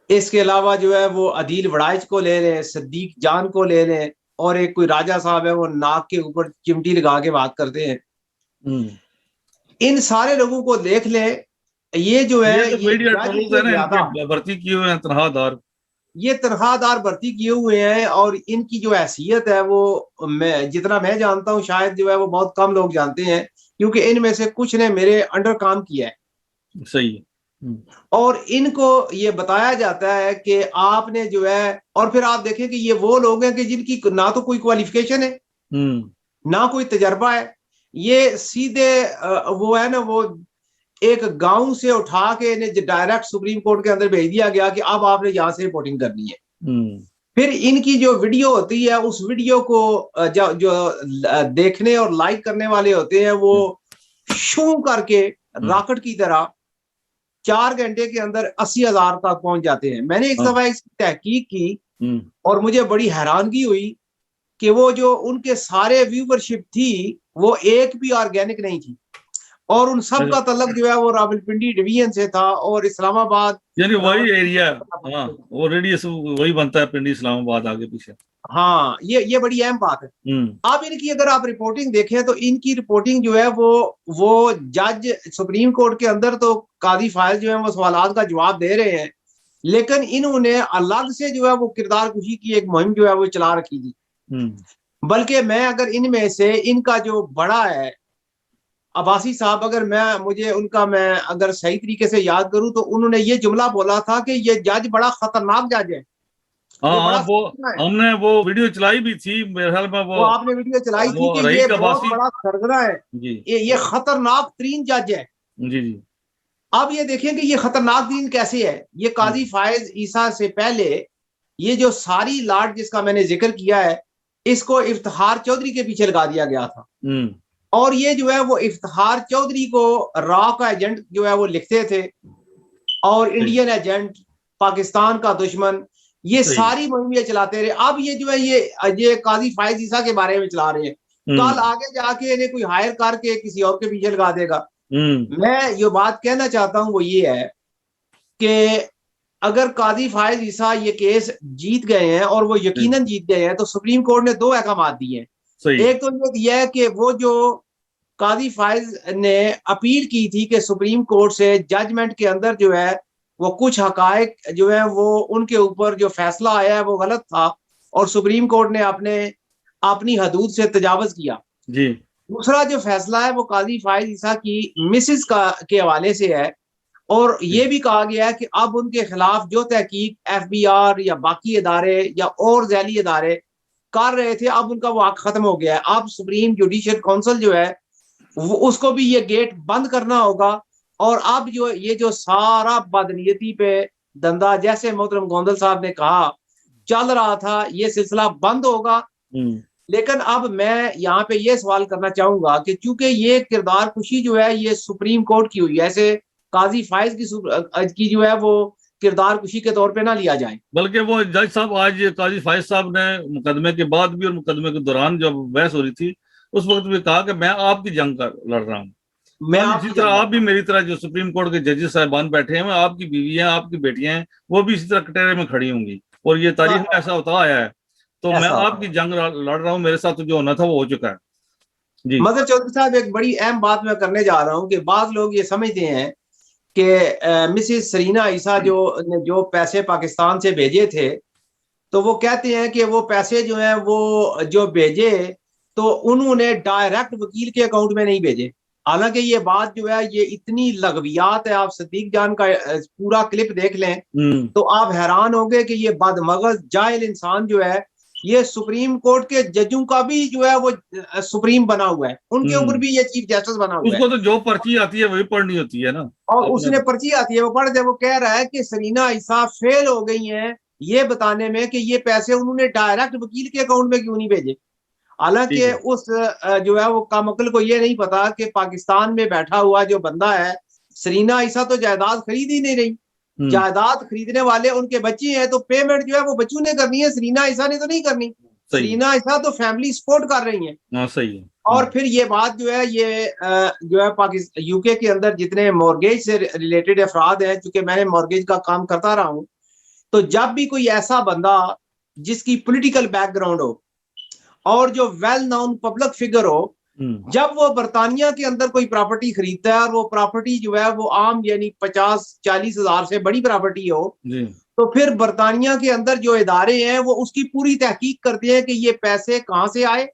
इसके अलावा जो है वो अदील वड़ाइच को ले लें, सद्दीक जान को ले लें, और एक कोई राजा साहब है वो नाक के ऊपर चिमटी लगा के बात करते हैं। इन सारे लोगों को देख लें, ये जो है ये मीडिया ट्रोल्स है ना, इनके भर्ती किए हुए हैं तनख्वाहदार, ये तनख्वाहदार भर्ती किए हुए हैं, और इनकी जो हैसियत है वो जितना मैं जानता हूँ शायद जो है वो बहुत कम लोग जानते हैं, क्योंकि इनमें से कुछ ने मेरे अंडर काम किया है। सही है। और इनको ये बताया जाता है कि आपने जो है, और फिर आप देखें कि ये वो लोग हैं कि जिनकी ना तो कोई क्वालिफिकेशन है ना कोई तजर्बा है, ये सीधे वो है ना, वो एक गांव से उठा के इन्हें डायरेक्ट सुप्रीम कोर्ट के अंदर भेज दिया गया कि अब आपने यहां से रिपोर्टिंग करनी है। फिर इनकी जो वीडियो होती है उस वीडियो को जो देखने और लाइक करने वाले होते हैं वो शू करके रॉकेट की तरह 4 घंटे के अंदर 80,000 तक पहुंच जाते हैं। मैंने एक दफा इसकी तहकीक की और मुझे बड़ी हैरानगी हुई कि वो जो उनके सारे व्यूवरशिप थी वो एक भी ऑर्गेनिक नहीं थी, और उन सब का तल्लुक जो है वो रावलपिंडी डिवीजन से था और इस्लामाबाद, यानी वही एरिया। हाँ, वो रेडियस वही बनता है, पिंडी इस्लामाबाद आगे पीछे। हाँ, ये बड़ी अहम बात है। अब इनकी अगर आप रिपोर्टिंग देखें तो इनकी रिपोर्टिंग जो है वो जज सुप्रीम कोर्ट के अंदर तो काजी फाइज जो है वो सवालात का जवाब दे रहे हैं, लेकिन इन्होंने अलग से जो है वो किरदार कुशी की एक मुहिम जो है वो चला रखी थी। बल्कि मैं अगर इनमें से इनका जो बड़ा है अब्बासी साहब, अगर मैं अगर सही तरीके से याद करूं तो उन्होंने ये जुमला बोला था कि ये जज बड़ा खतरनाक जज है। हाँ, वो हमने वो वीडियो चलाई भी थी मेरे ख्याल में, वो आपने वीडियो चलाई थी कि ये बहुत बड़ा सरगना है, ये खतरनाक तरीन जज है। जी जी। अब ये देखें कि ये खतरनाक तरीन कैसे है। ये काजी फाइज ईसा से पहले ये जो सारी लाट जिसका मैंने जिक्र किया है, इसको इफ्तिखार चौधरी के पीछे लगा दिया गया था, और ये जो है वो इफ्तिखार चौधरी को रॉ का एजेंट जो है वो लिखते थे, और इंडियन एजेंट, पाकिस्तान का दुश्मन, ये सारी मुहिम चलाते रहे। अब ये जो है ये काजी फाइज ईसा के बारे में चला रहे हैं, कल आगे जाके इन्हें कोई हायर करके किसी और के पीछे लगा देगा। मैं जो बात कहना चाहता हूं वो ये है कि अगर काजी फाइज ईसा ये केस जीत गए हैं, और वो यकीनन जीत गए हैं, तो सुप्रीम कोर्ट ने 2 अहकाम दिए हैं। सही। एक तो ये है कि वो जो काजी फाइज ने अपील की थी कि सुप्रीम कोर्ट से जजमेंट के अंदर जो है वो कुछ हकायक जो है वो उनके ऊपर जो फैसला आया है वो गलत था और सुप्रीम कोर्ट ने अपनी हदूद से तजावज किया। जी। दूसरा जो फैसला है वो काजी फाइज ईसा की मिसेस का के हवाले से है और ये भी कहा गया है कि अब उनके खिलाफ जो तहकीक FBI या बाकी इदारे या और जैली इदारे कर रहे थे अब उनका वक्त खत्म हो गया है। अब सुप्रीम जुडिशियल काउंसिल जो है वो उसको भी ये गेट बंद करना होगा और अब जो ये जो सारा बदनीयती पे धंधा जैसे मोहतरम गोंदल साहब ने कहा चल रहा था ये सिलसिला बंद होगा। लेकिन अब मैं यहाँ पे ये सवाल करना चाहूंगा कि चूंकि ये किरदार कुशी जो है ये सुप्रीम कोर्ट की हुई है, ऐसे काजी फाइज की जो है वो किरदार कुशी के तौर पे ना लिया जाए। बल्कि वो जज साहब आज काजी फाइज साहब ने मुकदमे के बाद भी और मुकदमे के दौरान जब बहस हो रही थी उस वक्त भी कहा कि मैं आपकी जंग का लड़ रहा हूँ। मैं इसी तरह आप भी मेरी तरह जो सुप्रीम कोर्ट के जजेस साहिबान बैठे हैं आपकी बीवी हैं आपकी बेटियां हैं वो भी इसी तरह कटहरे में खड़ी होंगी और ये तारीख में ऐसा होता आया है। तो मैं आपकी जंग लड़ रहा हूँ, मेरे साथ जो होना था वो हो चुका है। जी मदर चौधरी साहब एक बड़ी अहम बात मैं करने जा रहा हूँ कि बाज लोग ये समझते हैं कि मिसेस सरीना ईसा जो पैसे पाकिस्तान से भेजे थे तो वो कहते हैं कि वो पैसे जो हैं वो जो भेजे तो उन्होंने डायरेक्ट वकील के अकाउंट में नहीं भेजे। हालांकि ये बात जो है ये इतनी लगवियात है, आप सदीक जान का पूरा क्लिप देख लें तो आप हैरान होंगे कि ये बदमगज जाहिल इंसान जो है ये सुप्रीम कोर्ट के जजों का भी जो है वो सुप्रीम बना हुआ है, उनके ऊपर भी ये चीफ जस्टिस बना हुआ है। उसको तो जो पर्ची आती है वही पढ़नी होती है ना और उसने पर्ची आती है वो पढ़ दे। वो कह रहा है कि सरीना ईसा फेल हो गई हैं ये बताने में कि ये पैसे उन्होंने डायरेक्ट वकील के अकाउंट में क्यों नहीं भेजे। हालांकि उस जो है वो कामकल को ये नहीं पता कि पाकिस्तान में बैठा हुआ जो बंदा है सरीना ईसा तो जायदाद खरीद ही नहीं रही, जायदाद खरीदने वाले उनके बच्चे हैं तो पेमेंट जो है वो बच्चों ने करनी है, सरीना ईसा ने तो नहीं करनी। सरीना ईसा तो फैमिली सपोर्ट कर रही है। सही है। और फिर ये बात जो है ये जो है पाकिस्तान यूके के अंदर जितने मॉर्गेज से रिलेटेड अफराद हैं, चूंकि मैंने मॉर्गेज का काम करता रहा हूं तो जब भी कोई ऐसा बंदा जिसकी पॉलिटिकल बैकग्राउंड हो और जो वेल नोन पब्लिक फिगर हो जब वो बरतानिया के अंदर कोई प्रॉपर्टी खरीदता है और वो प्रॉपर्टी जो है वो आम यानी 50-40 हजार से बड़ी प्रॉपर्टी हो तो फिर बरतानिया के अंदर जो इदारे हैं वो उसकी पूरी तहकीक करते हैं कि ये पैसे कहाँ से आए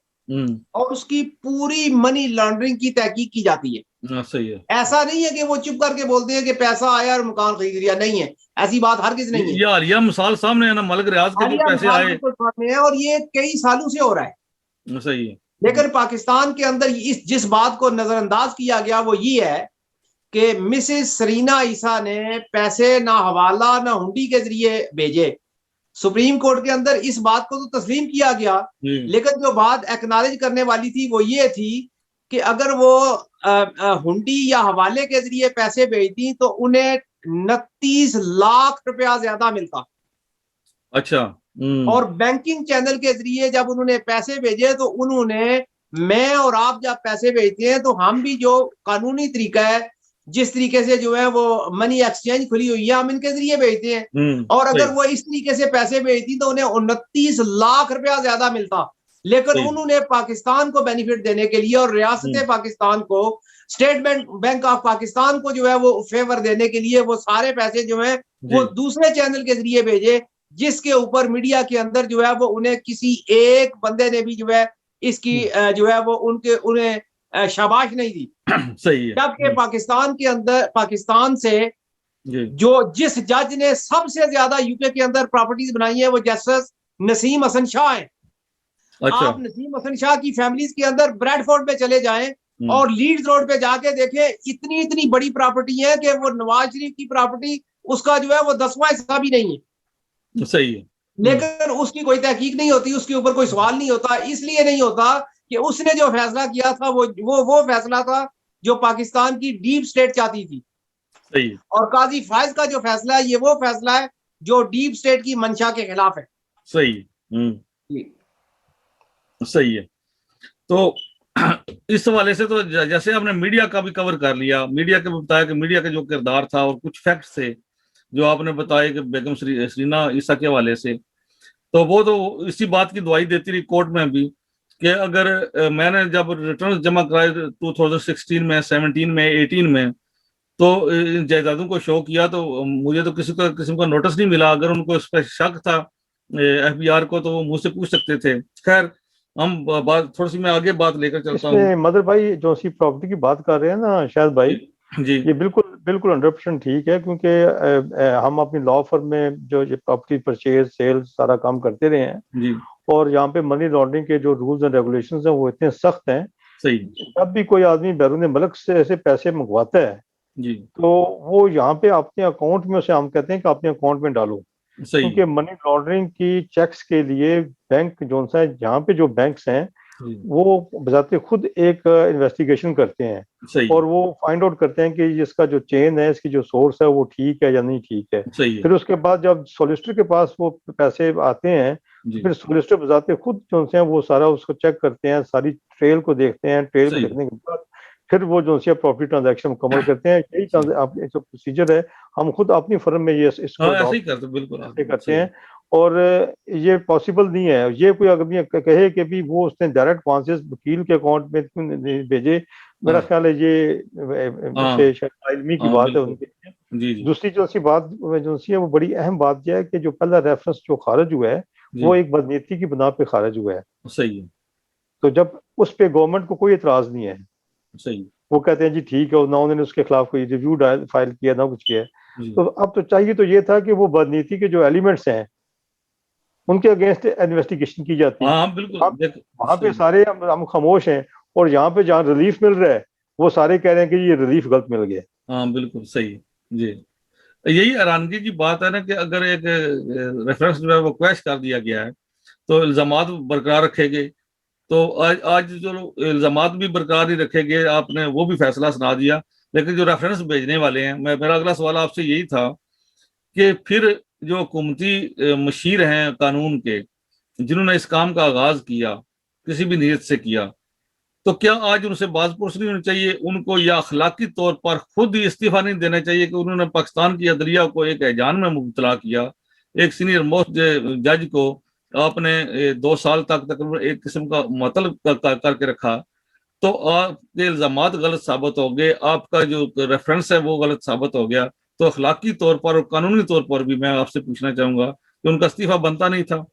और उसकी पूरी मनी लॉन्ड्रिंग की तहकीक की जाती है। सही है। ऐसा नहीं है कि वो चुप करके बोलते हैं कि पैसा आया और मकान खरीद लिया, नहीं है, ऐसी बात हर किसी नहीं है। ये हालिया मिसाल सामने है ना, मलिक रियाज के जो पैसे आए सामने है और ये कई सालों से हो रहा है। सही है। लेकिन पाकिस्तान के अंदर जिस बात को नजरअंदाज किया गया वो ये है कि मिसेस सरीना ईसा ने पैसे ना हवाला ना हुंडी के जरिए भेजे। सुप्रीम कोर्ट के अंदर इस बात को तो तस्लीम किया गया, लेकिन जो बात एक्नॉलेज करने वाली थी वो ये थी कि अगर वो हुंडी या हवाले के जरिए पैसे भेजती तो उन्हें 29 लाख रुपया ज्यादा मिलता। अच्छा। और बैंकिंग चैनल के जरिए जब उन्होंने पैसे भेजे तो उन्होंने, मैं और आप जब पैसे भेजते हैं तो हम भी जो कानूनी तरीका है जिस तरीके से जो है वो मनी एक्सचेंज खुली हुई है हम इनके जरिए भेजते हैं और अगर वो इस तरीके से पैसे भेजती तो उन्हें 29 लाख रुपया ज्यादा मिलता। लेकिन उन्होंने पाकिस्तान को बेनिफिट देने के लिए और रियासत पाकिस्तान को, स्टेट बैंक ऑफ पाकिस्तान को जो है वो फेवर देने के लिए वो सारे पैसे जो है वो दूसरे चैनल के जरिए भेजे जिसके ऊपर मीडिया के अंदर जो है वो उन्हें किसी एक बंदे ने भी जो है इसकी जो है वो उन्हें शाबाश नहीं दी। सही है। जबकि पाकिस्तान के अंदर, पाकिस्तान से जो जिस जज ने सबसे ज्यादा यूके के अंदर प्रॉपर्टीज बनाई है वो जस्टिस नसीम हसन शाह है। अच्छा। आप नसीम हसन शाह की फैमिलीज के अंदर ब्रैडफोर्ड पे चले जाएं और लीड्स रोड पे जाके देखें, इतनी इतनी बड़ी प्रॉपर्टी है कि वो नवाज शरीफ की प्रॉपर्टी उसका जो है वो 10वां हिस्सा भी नहीं है। सही है। लेकिन उसकी कोई तहकीक नहीं होती, उसके ऊपर कोई सवाल नहीं होता। इसलिए नहीं होता कि उसने जो फैसला किया था वो फैसला था जो पाकिस्तान की डीप स्टेट चाहती थी। सही। और काजी फाइज का जो फैसला है ये वो फैसला है जो डीप स्टेट की मंशा के खिलाफ है। सही। सही है। तो इस हवाले से तो जैसे आपने मीडिया का भी कवर कर लिया, मीडिया के बताया कि मीडिया का जो किरदार था और कुछ फैक्ट्स थे जो आपने बताया कि बेगम सरीना ईसा के हवाले से, तो वो तो इसी बात की दुआई देती रही कोर्ट में भी कि अगर मैंने जब रिटर्न जमा कराए 2016 में, 17 में, 18 में, तो इन जायदादों को शो किया तो मुझे तो किसी का नोटिस नहीं मिला। अगर उनको इस पर शक था एफबीआर को, तो वो मुझसे पूछ सकते थे। खैर, हम बात थोड़ी सी मैं आगे बात लेकर चलता हूँ। इसमें मदर भाई जो सी प्रॉपर्टी की बात कर रहे हैं ना शायद भाई, जी ये बिल्कुल बिल्कुल 100% ठीक है, क्योंकि हम अपनी लॉ फर्म में जो ये प्रॉपर्टी परचेज सेल सारा काम करते रहे हैं, जी, और यहाँ पे मनी लॉन्ड्रिंग के जो रूल्स एंड रेगुलेशंस हैं वो इतने सख्त हैं। सही, जब भी कोई आदमी बैरून मुल्क से ऐसे पैसे मंगवाता है, जी, तो वो यहाँ पे अपने अकाउंट में, उसे हम कहते हैं कि अपने अकाउंट में डालो, सही, क्योंकि मनी लॉन्ड्रिंग की चेक्स के लिए बैंक जो सा है, यहाँ पे जो बैंक्स हैं जी, वो बजाते खुद एक इन्वेस्टिगेशन करते हैं, सही, और वो फाइंड आउट करते हैं कि इसका जो चेन है, इसकी जो सोर्स है वो ठीक है या नहीं ठीक है। सही है, फिर उसके बाद जब सॉलिसिटर के पास वो पैसे आते हैं, तो जी, फिर सॉलिसिटर बजाते खुद जो हैं वो सारा उसको चेक करते हैं, सारी ट्रेल को देखते हैं, ट्रेल को सही, देखने के बाद फिर वो जो है प्रॉपर्टी ट्रांजैक्शन मुकम्मल करते हैं। यही सही। आपके जो प्रोसीजर है, हम खुद अपनी फर्म में ये इसको हाँ, ऐसे ही अडॉप्ट करते, बिल्कुल ऐसे आप करते सही। हैं। और ये पॉसिबल नहीं है, ये कोई अगर भी कहे कि भी वो उसने डायरेक्ट वहां से वकील के अकाउंट में क्यों नहीं भेजे, मेरा हाँ, ख्याल है ये हाँ, से शायद इल्मी की हाँ, बात है बिल्कुल, उनके। जी, जी, दूसरी जो सी बात जो सी है वो बड़ी अहम बात यह है कि जो पहला रेफरेंस जो खारिज हुआ है वो जी, एक बदनीति की बिना पे खारिज हुआ है। सही है, तो जब उस पे गवर्नमेंट को कोई एतराज नहीं है, सही, वो कहते हैं जी ठीक है, ना उन्होंने उसके खिलाफ कोई रिव्यू फाइल किया ना कुछ किया है, जी, तो अब तो चाहिए तो ये था कि वो बदनीति के जो एलिमेंट्स हैं उनके अगेंस्ट इन्वेस्टिगेशन की जाती। हाँ, हाँ, बिल्कुल, वहां देख, वहां पे सही, सारे हम खामोश हैं, और यहाँ पे जहाँ रिलीफ मिल रहा है वो सारे कह रहे हैं कि ये रिलीफ गलत मिल गया। हाँ, बिल्कुल सही, जी। यही हैरानगी की बात है ना कि अगर एक रेफरेंस जो है वो क्वैश कर दिया गया है, तो इल्जामात बरकरार रखे गए। तो आज जो इल्जामात भी बरकरार ही रखे गए, आपने वो भी फैसला सुना दिया। लेकिन जो रेफरेंस भेजने वाले हैं, मेरा अगला सवाल आपसे यही था कि फिर जो हुकूमती मशीर हैं कानून के, जिन्होंने इस काम का आगाज किया, किसी भी नीयत से किया, तो क्या आज उनसे बाजपुरस नहीं होनी चाहिए? उनको या अखलाकी तौर पर खुद ही इस्तीफा नहीं देना चाहिए कि उन्होंने पाकिस्तान की अदलिया को एक हैजान में मुबतला किया? एक सीनियर मोस्ट जज को आपने 2 साल तक तकरीबन एक किस्म का मुअत्तल करके रखा, तो आपके इल्जामात गलत साबित हो गए, आपका जो रेफरेंस है वो गलत साबित हो गया। तो अखलाकी तौर पर और कानूनी तौर पर भी मैं आपसे पूछना चाहूंगा कि उनका इस्तीफा बनता नहीं था?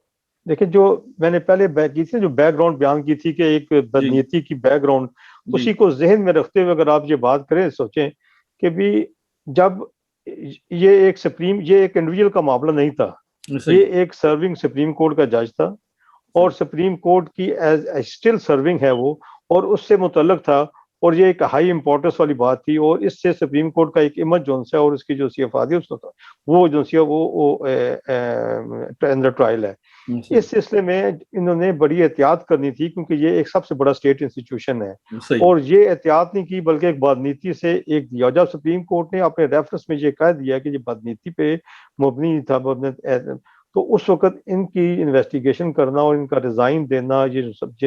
देखिए, जो मैंने पहले की थी, जो बैकग्राउंड बयान की थी कि एक जी, बदनीति की बैकग्राउंड, जी, उसी को जहन में रखते हुए अगर आप ये बात करें, सोचें कि भी जब ये एक इंडिविजुअल का मामला नहीं था, सही, ये एक सर्विंग सुप्रीम कोर्ट का जज था, और सुप्रीम कोर्ट की एज स्टिल सर्विंग है वो, और उससे मुतल्लक था, और ये एक हाई इंपॉर्टेंस वाली बात थी, और इससे सुप्रीम कोर्ट का एक इमेज जो है और उसकी जो सी अफादी उसका वो जो सी वो अंडर ट्रायल है। सही, इस सिलसिले में इन्होंने बड़ी एहतियात करनी थी, क्योंकि ये एक सबसे बड़ा स्टेट इंस्टीट्यूशन है, सही, और ये एहतियात नहीं की बल्कि एक बदनीति से एक दिया। जब सुप्रीम कोर्ट ने अपने रेफरेंस में ये कह दिया कि ये बदनीति पे मुबनी था, तो उस वक्त इनकी इन्वेस्टिगेशन करना और इनका रिजाइन देना, ये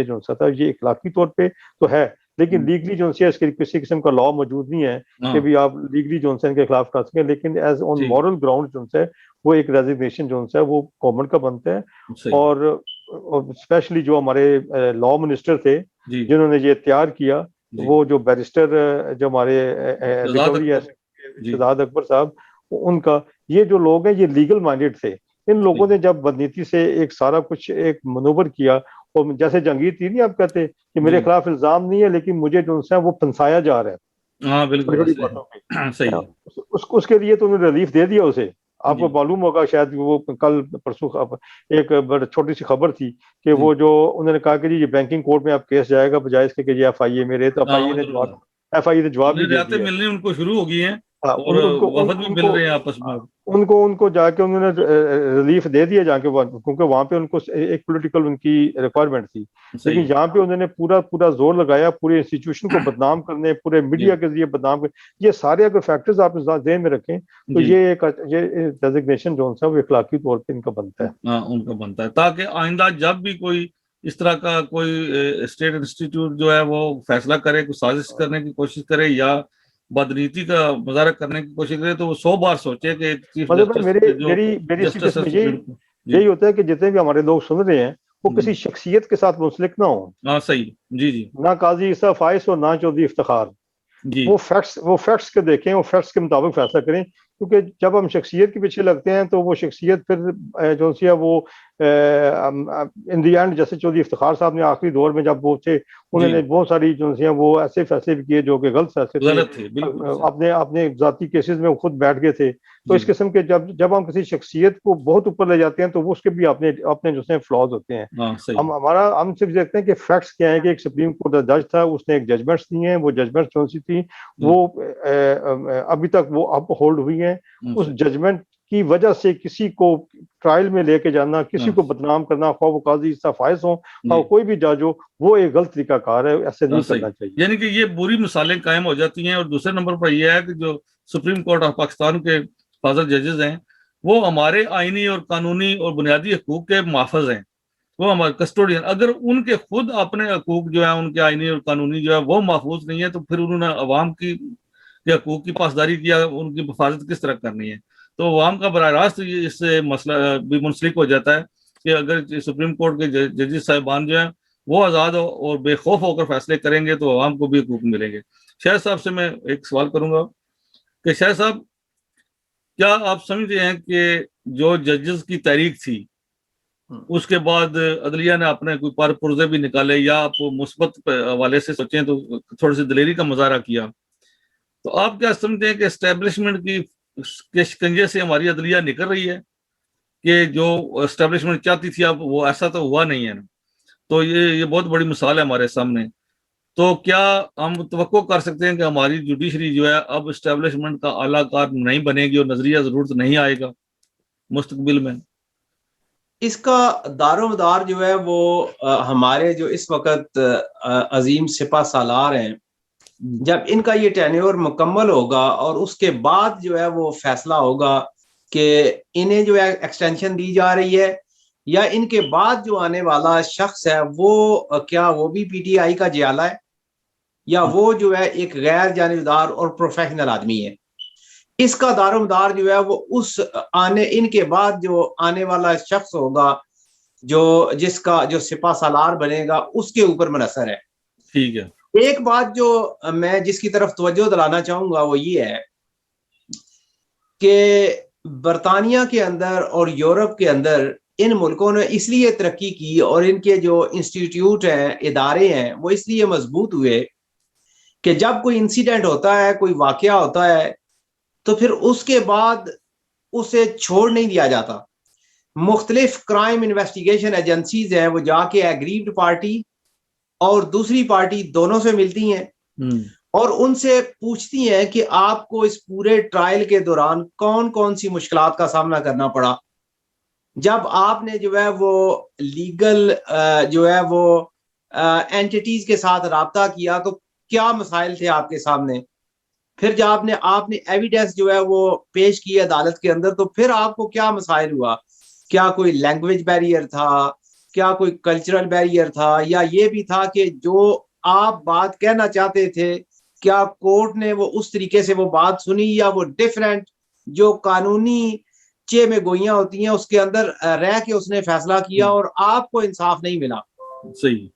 जो सता ये इखलाकी तौर पे तो है, लेकिन लीगली जो है इसके किसी किस्म का लॉ मौजूद नहीं है कि हाँ, भी आप लीगली जो है इनके खिलाफ कर सकें, लेकिन एज ऑन ठीक, मॉरल ग्राउंड जो है वो एक रेजिग्नेशन जो है वो गवर्नमेंट का बनता है। सही, और स्पेशली जो हमारे लॉ मिनिस्टर थे जी, जिन्होंने ये तैयार किया, जी, वो जो बैरिस्टर जो हमारे शहजाद रिकवरी अकबर, जी, शहजाद अकबर साहब, उनका ये जो लोग हैं ये लीगल माइंडेड थे। इन लोगों सही, ने जब बदनीति से एक सारा कुछ एक मनोवर किया, और जैसे जहांगीर तीर नहीं आप कहते कि मेरे जी, खिलाफ इल्जाम नहीं है, लेकिन मुझे जो है वो फंसाया जा रहा है हाँ, छोटी बिल्कुल छोटी ऐसे बातों है, सही पे। है, उसके लिए तो उन्होंने रिलीफ दे दिया उसे। आपको जी, मालूम होगा शायद, वो कल परसों एक बड़ी छोटी सी खबर थी कि जी, वो जो उन्होंने कहा कि जी ये बैंकिंग कोर्ट में आप केस जाएगा, बजाय इसके कि ये एफआईए मेरे, तो हाँ, एफआईए वो ने तो जवाब एफआईए ने जवाब भी दे रियायतें दिया। मिलनी उनको शुरू हो गई हैं, हाँ, और उनको वफद भी मिल उनको रहे हैं आपस में अब। उनको उनको जाके उन्होंने रिलीफ दे दिया जाके, क्योंकि वहां पे उनको एक पॉलिटिकल उनकी रिक्वायरमेंट थी। सही लेकिन है, यहाँ पे उन्होंने पूरा पूरा जोर लगाया पूरे इंस्टीट्यूशन को बदनाम करने, पूरे मीडिया जी, के जरिए बदनाम करने। ये सारे अगर फैक्टर्स आप जेहन में रखें, तो जी, ये डेजिग्नेशन जो है वो इखलाकी तौर पे इनका बनता है। हाँ, उनका बनता है, ताकि आइंदा जब भी कोई इस तरह का कोई स्टेट इंस्टीट्यूट जो है वो फैसला करे, कुछ साजिश करने की कोशिश करे या बदनीति का मुजाहरा करने की कोशिश करे, तो वो 100 बार सोचे कि चीफ मतलब भाई जस्टिस मेरे जो मेरी मेरी इसकी जस्टिस है किस्म यही सुप्रीम कोर्ट। जी, यही होता है कि जितने भी हमारे लोग सुन रहे हैं वो किसी शख्सियत के साथ मुंसलिक ना हो, हाँ सही, जी जी ना काजी ईसा फाइज और ना चौधरी इफ्तिखार। जी वो फैक्ट्स के देखें, वो फैक्ट्स के मुताबिक फैसला करें, क्योंकि जब हम शख्सियत के पीछे लगते हैं तो वो शख्सियत फिर जो सी है वो इन दी एंड, जैसे चौधरी इफ्तिखार साहब ने आखिरी दौर में जब वो थे, उन्होंने बहुत सारी जो सी वो ऐसे फैसले भी किए जो कि गलत फैसले थे, गलत थे बिल्कुल। अपने अपने जाती केसेस में वो खुद बैठ गए थे। तो इस किस्म के जब जब हम किसी शख्सियत को बहुत ऊपर ले जाते हैं तो वो उसके भी अपने अपने जो फ्लॉज होते हैं। हाँ सही, हम सिर्फ देखते हैं कि फैक्ट्स क्या है कि एक सुप्रीम कोर्ट का जज था, उसने एक जजमेंट्स दी हैं, वो जजमेंट्स कौन सी थी वो अभी तक वो अप होल्ड हुई हैं। उस जजमेंट की वजह से किसी को ट्रायल में लेके जाना, किसी को बदनाम करना, खौफ काजी ईसा फाइज हो और कोई भी जज हो, वो एक गलत तरीका कार है, ऐसे नहीं करना चाहिए। यानी कि ये बुरी मिसालें कायम हो जाती हैं। और दूसरे नंबर पर यह है कि जो सुप्रीम कोर्ट ऑफ पाकिस्तान के फाजल जजेस हैं, वो हमारे आईनी और कानूनी और बुनियादी हकूक के मुहाफ़िज़ हैं, वो हमारे कस्टोडियन। अगर उनके खुद अपने हकूक जो है, उनके आईनी और कानूनी जो है वो महफूज नहीं है, तो फिर उन्होंने अवाम की हकूक की पासदारी किया, उनकी हिफाजत किस तरह करनी है। तो अवाम का बराह रास्त इससे मसला भी मुंसलिक हो जाता है कि अगर सुप्रीम कोर्ट के जजेस साहिबान जो हैं वो आज़ाद और बेखौफ होकर फैसले करेंगे तो अवाम को भी हकूक मिलेंगे। शाहिद साहब से मैं एक सवाल करूंगा कि शाहिद साहब, क्या आप समझते हैं कि जो जजेस की तारीख थी उसके बाद अदलिया ने अपने कोई पर पुर्जे भी निकाले, या आप मुस्बत हवाले से सोचें तो थोड़ी सी दलेरी का मुजाहरा किया, तो आप क्या समझते हैं कि एस्टेब्लिशमेंट के शिकंजे से हमारी अदलिया निकल रही है कि जो एस्टेब्लिशमेंट चाहती थी अब वो ऐसा तो हुआ नहीं है ना? तो ये बहुत बड़ी मिसाल है हमारे सामने। तो क्या हम तवक्को कर सकते हैं कि हमारी जुडिशरी जो है अब एस्टेब्लिशमेंट का आलाकार नहीं बनेगी और नजरिया जरूरत नहीं आएगा मुस्तकबिल में? इसका दारोमदार जो है वो हमारे जो इस वक्त अजीम सिपा सालार हैं, जब इनका ये टेन्योर मुकम्मल होगा और उसके बाद जो है वो फैसला होगा कि इन्हें जो है एक्सटेंशन दी जा रही है, या इनके बाद जो आने वाला शख्स है वो क्या वो भी पीटीआई का जियाला है, या वो जो है एक गैर जानिबदार और प्रोफेशनल आदमी है। इसका दारोमदार जो है वो उस इनके बाद जो आने वाला शख्स होगा, जो जिसका जो सिपा सालार बनेगा, उसके ऊपर मुनहसर है। ठीक है। एक बात जो मैं जिसकी तरफ तवज्जो दिलाना चाहूंगा वो ये है कि बरतानिया के अंदर और यूरोप के अंदर इन मुल्कों ने इसलिए तरक्की की और इनके जो इंस्टीट्यूट हैं, इदारे हैं, वो इसलिए मजबूत हुए कि जब कोई इंसिडेंट होता है, कोई वाकया होता है, तो फिर उसके बाद उसे छोड़ नहीं दिया जाता। मुख्तलिफ क्राइम इन्वेस्टिगेशन एजेंसीज हैं, वो जाके एग्रीव्ड पार्टी और दूसरी पार्टी दोनों से मिलती हैं और उनसे पूछती हैं कि आपको इस पूरे ट्रायल के दौरान कौन कौन सी मुश्किलात का सामना करना पड़ा। जब आपने जो है वो लीगल जो है वो एंटिटीज के साथ राब्ता किया तो क्या मसाइल थे आपके सामने। फिर जब आपने एविडेंस जो है वो पेश की अदालत के अंदर, तो फिर आपको क्या मसाइल हुआ। क्या कोई लैंग्वेज बैरियर था, क्या कोई कल्चरल बैरियर था, या ये भी था कि जो आप बात कहना चाहते थे, क्या कोर्ट ने वो उस तरीके से वो बात सुनी, या वो डिफरेंट जो कानूनी चे में गोइयां होती हैं उसके अंदर रह के उसने फैसला किया और आपको इंसाफ नहीं मिला। सही।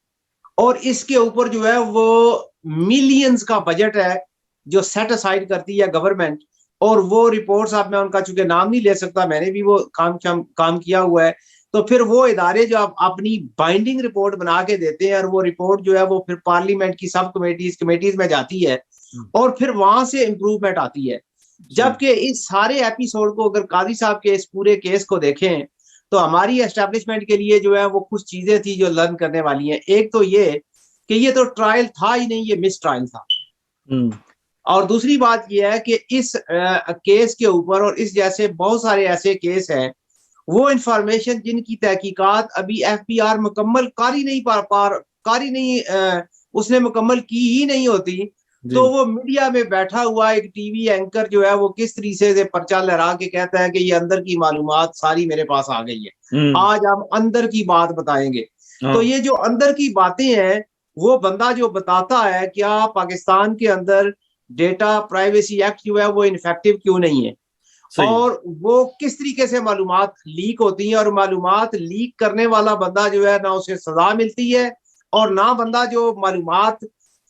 और इसके ऊपर जो है वो मिलियंस का बजट है जो सेट असाइड करती है गवर्नमेंट, और वो रिपोर्ट्स आप मैं उनका चूंकि नाम नहीं ले सकता, मैंने भी वो काम किया हुआ है, तो फिर वो इदारे जो अपनी बाइंडिंग रिपोर्ट बना के देते हैं और वो रिपोर्ट जो है वो फिर पार्लियामेंट की सब कमेटीज में जाती है और फिर वहां से इंप्रूवमेंट आती है। जबकि इस सारे एपिसोड को अगर काजी साहब के इस पूरे केस को देखें तो हमारी एस्टेब्लिशमेंट के लिए जो है वो कुछ चीजें थी जो लर्न करने वाली हैं। एक तो ये कि ये तो ट्रायल था ही नहीं, ये मिस ट्रायल था। और दूसरी बात यह है कि इस केस के ऊपर और इस जैसे बहुत सारे ऐसे केस हैं, वो इंफॉर्मेशन जिनकी तहकीकात अभी एफबीआर मुकम्मल उसने मुकम्मल की ही नहीं होती, तो वो मीडिया में बैठा हुआ एक टीवी एंकर जो है वो किस तरीके से पर्चा लहरा के कहता है कि ये अंदर की मालूमात सारी मेरे पास आ गई है, आज हम अंदर की बात बताएंगे। तो ये जो अंदर की बातें हैं, वो बंदा जो बताता है क्या पाकिस्तान के अंदर डेटा प्राइवेसी एक्ट जो है वो इफेक्टिव क्यों नहीं है, सही। और वो किस तरीके से मालूमात लीक होती हैं, और मालूमात लीक करने वाला बंदा जो है ना उसे सजा मिलती है, और ना बंदा जो मालूमात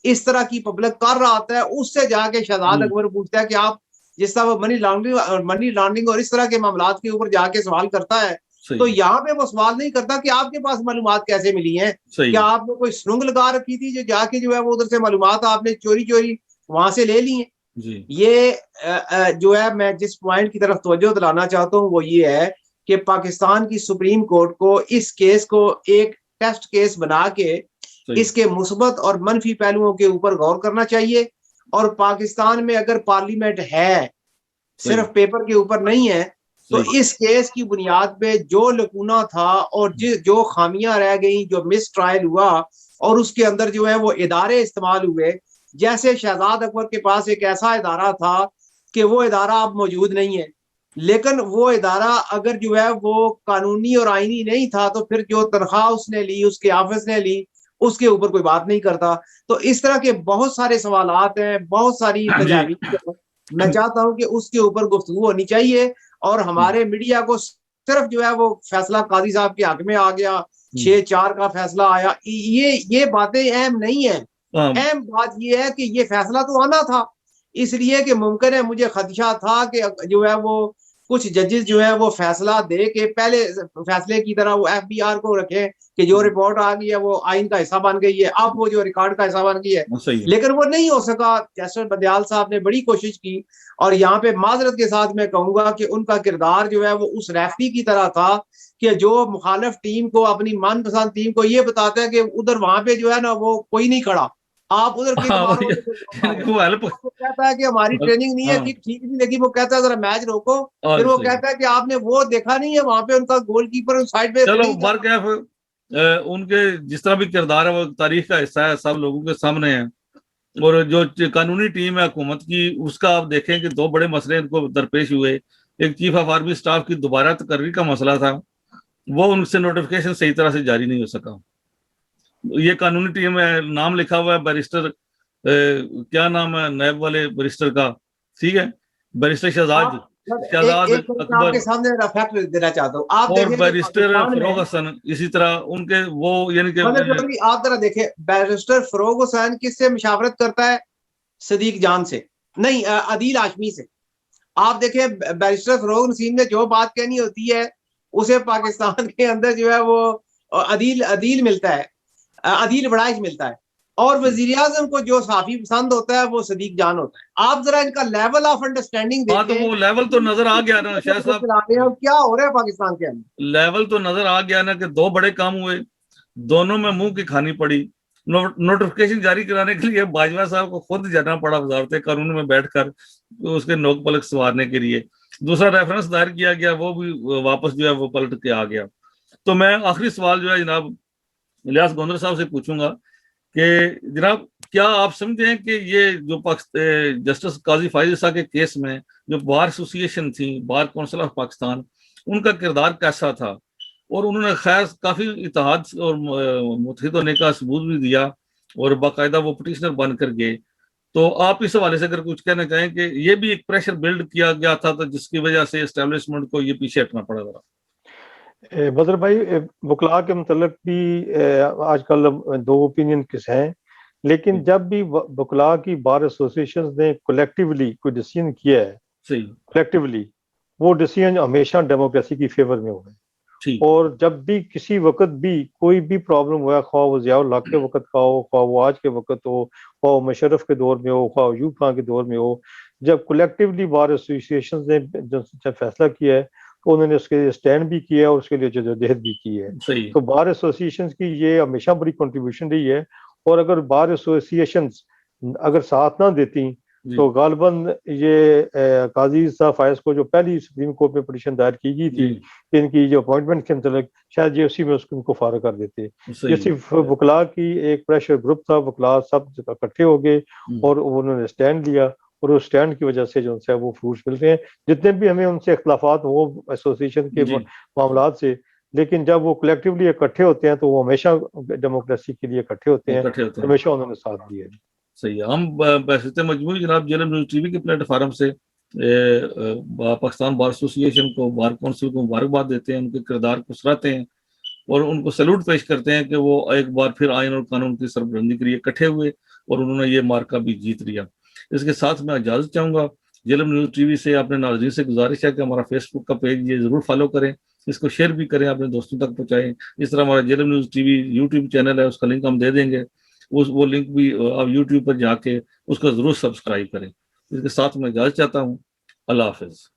इस तरह की पब्लिक कर रहा होता है उससे जाके शहजाद जी अकबर पूछता है कि आप, जिस तरह वो मनी लॉन्ड्रिंग और इस तरह के मामलात के ऊपर जाके सवाल करता है, तो सही यहाँ पे वो सवाल नहीं करता कि आपके पास मालूमात कैसे मिली हैं, सही। क्या आपने कोई सुरंग लगा रखी थी जो जाके जो है वो उधर से मालूमात आपने चोरी चोरी वहां से ले ली है। जी ये जो है, मैं जिस पॉइंट की तरफ तवज्जो दिलाना चाहता हूँ वो ये है कि पाकिस्तान की सुप्रीम कोर्ट को इस केस को एक टेस्ट केस बना के सही इसके मुस्बत और मनफी पहलुओं के ऊपर गौर करना चाहिए, और पाकिस्तान में अगर पार्लियामेंट है, सही सिर्फ पेपर के ऊपर नहीं है, तो सही। इस केस की बुनियाद पे जो लकूना था और जो खामियां रह गई, जो मिस ट्रायल हुआ और उसके अंदर जो है वो इदारे इस्तेमाल हुए, जैसे शहजाद अकबर के पास एक ऐसा इदारा था कि वो इदारा अब मौजूद नहीं है, लेकिन वो इदारा अगर जो है वो कानूनी और आईनी नहीं था तो फिर जो तनख्वाह उसने ली, उसके ऑफिस ने ली, उसके ऊपर कोई बात नहीं करता। तो इस तरह के बहुत सारे सवालात हैं, बहुत सारी जी तजावीज़ हैं। मैं चाहता हूं कि उसके ऊपर गुफ्तगू होनी चाहिए, और हमारे मीडिया को सिर्फ जो है वो फैसला काजी साहब के हक में आ गया, 6-4 का फैसला आया, ये बातें अहम नहीं है। हाँ अहम बात ये है कि ये फैसला तो आना था, इसलिए कि मुमकिन है, मुझे खदशा था कि जो है वो कुछ जजेस जो है वो फैसला दे के पहले फैसले की तरह वो एफबीआर को रखे कि जो रिपोर्ट आ गई है वो आइन का हिस्सा बन गई है, अब वो जो रिकॉर्ड का हिस्सा बन गई है, सही है। लेकिन वो नहीं हो सका। जस्टिस बंदयाल साहब ने बड़ी कोशिश की, और यहाँ पे माजरत के साथ मैं कहूंगा कि उनका किरदार जो है वो उस रेफरी की तरह था कि जो मुखालिफ टीम को, अपनी मनपसंद टीम को ये बताता है कि उधर वहां पे जो है ना वो कोई नहीं खड़ा, आप उधर किक हाँ मारो, मारो। वो हेल्प। वो कहता है कि हमारी ट्रेनिंग नहीं है, हाँ किक ठीक नहीं लगी, वो कहता है जरा मैच रोको। फिर और वो सही। कहता है कि आपने वो देखा नहीं है, वहां पे उनका गोलकीपर साइड पे चलो खड़ी कर। बरकैफ उनके जिस तरह भी किरदार है वो तारीख का हिस्सा है, सब लोगों के सामने है। और जो कानूनी टीम है हुकूमत की, उसका आप देखें कि दो बड़े मसले इनको दरपेश हुए। एक चीफ ऑफ आर्मी स्टाफ की दोबारा तकर्री का मसला था, वो उनसे नोटिफिकेशन सही तरह से जारी नहीं हो सका। ये कानूनी टीम है, नाम लिखा हुआ है बैरिस्टर, क्या नाम है नायब वाले बैरिस्टर का, ठीक है, बैरिस्टर शहजाद एक शहजाद एक मैं आपके अकबर सामने फैक्ट देना चाहता हूँ, आप और देखें कि बैरिस्टर पाकिस्तान फरोग में, हसन, इसी तरह उनके वो यानी कि मतलब जो भी आप जरा देखें, बैरिस्टर फरोग हुसैन किससे मुशावरत करता है? सदीक जान से नहीं, अदील आशमी से। आप देखें बैरिस्टर फरोग नसीम ने जो बात कहनी होती है उसे पाकिस्तान के अंदर जो है वो अदील अदील मिलता है, अदील बड़ाइश मिलता है, और वजीर आजम को जो साफी पसंद होता है वो सदीक जान होता है। आप जरा इनका लेवल ऑफ अंडरस्टैंडिंग हाँ तो देखें, वो लेवल तो नजर आ गया ना शाह साहब, चला रहे हैं और क्या हो रहा है पाकिस्तान के अंदर। लेवल तो नजर आ गया ना कि दो बड़े काम हुए, दोनों में मुंह की खानी पड़ी। नोटिफिकेशन जारी कराने के लिए बाजवा साहब को खुद जाना पड़ा वजारत कानून में बैठकर, तो उसके नोक पलक संवारने के लिए। दूसरा रेफरेंस दायर किया गया, वो भी वापस जो है वो पलट के आ गया। तो मैं आखिरी सवाल जो है जनाब इलियास गोंदर साहब से पूछूंगा कि जनाब क्या आप समझते हैं कि ये जो जस्टिस काजी फाइज ईसा के केस में जो बार एसोसिएशन थी, बार काउंसिल ऑफ पाकिस्तान, उनका किरदार कैसा था, और उन्होंने खैर काफी इत्तेहाद और मुत्तहिद होने का सबूत भी दिया और बाकायदा वो पिटिशनर बनकर गए। तो आप इस हवाले से अगर कुछ कहना चाहें कि ये भी एक प्रेशर बिल्ड किया गया था, तो जिसकी वजह से एस्टेब्लिशमेंट को ये पीछे हटना पड़ा था। बदर भाई, वकला के मतलब भी आजकल दो ओपिनियन किस हैं, लेकिन जब भी वकला की बार एसोसिएशन ने कलेक्टिवली कोई डिसीजन किया है, सही, कलेक्टिवली, वो डिसीजन हमेशा डेमोक्रेसी की फेवर में हुआ है। ठीक, और जब भी किसी वक्त भी कोई भी प्रॉब्लम हुआ, ख्वाह वो ज़ियाउल हक के वक्त का हो, ख्वाह वो आज के वक्त हो, ख्वाह वो मुशर्रफ के दौर में हो, ख्वाह अयूब खान के दौर में हो, जब कलेक्टिवली बार एसोसिएशन ने जब फैसला किया है तो उन्होंने उसके लिए स्टैंड भी किया है और उसके लिए जदोजहद भी की है। सही, तो बार एसोसिएशन की ये हमेशा बड़ी कंट्रीब्यूशन रही है। और अगर बार एसोसिएशन अगर साथ ना देती तो गालबन ये काजी ईसा फायज को जो पहली सुप्रीम कोर्ट में पिटीशन दायर की गई थी कि इनकी जो अपॉइंटमेंट के मतलब शायद ये उसी में उसको फारग कर देते। ये सिर्फ वकला की एक प्रेशर ग्रुप था, वकला सब इकट्ठे हो गए और उन्होंने स्टैंड लिया, और उस स्टैंड की वजह से जो उनसे वो फ्रूट्स मिल रहे हैं, जितने भी हमें उनसे इख्तलाफात वो एसोसिएशन के मामला से, लेकिन जब वो कलेक्टिवली इकट्ठे होते हैं तो वो हमेशा डेमोक्रेसी के लिए इकट्ठे होते हैं, हमेशा उन्होंने साथ दिया है। सही है। हम बैसित मजमूई जनाब जेएलएम न्यूज़ टीवी के प्लेटफार्म से पाकिस्तान बार एसोसिएशन को, बार काउंसिल को मुबारकबाद देते हैं, उनके किरदार को सराहते हैं और उनको सैल्यूट पेश करते हैं कि वो एक बार फिर आइन और कानून की सरबलंदी के लिए इकट्ठे हुए और उन्होंने ये मार्का भी जीत लिया। इसके साथ मैं इजाजत चाहूंगा। जेलम न्यूज टीवी से अपने नाज़रीन से गुजारिश है कि हमारा फेसबुक का पेज ये जरूर फॉलो करें, इसको शेयर भी करें, अपने दोस्तों तक पहुंचाएं। इस तरह हमारा Jhelum news TV YouTube channel है, उसका लिंक हम दे देंगे, वो लिंक भी आप यूट्यूब पर जाके उसका जरूर सब्सक्राइब करें। इसके साथ मैं इजाजत चाहता हूँ। अल्लाह हाफिज।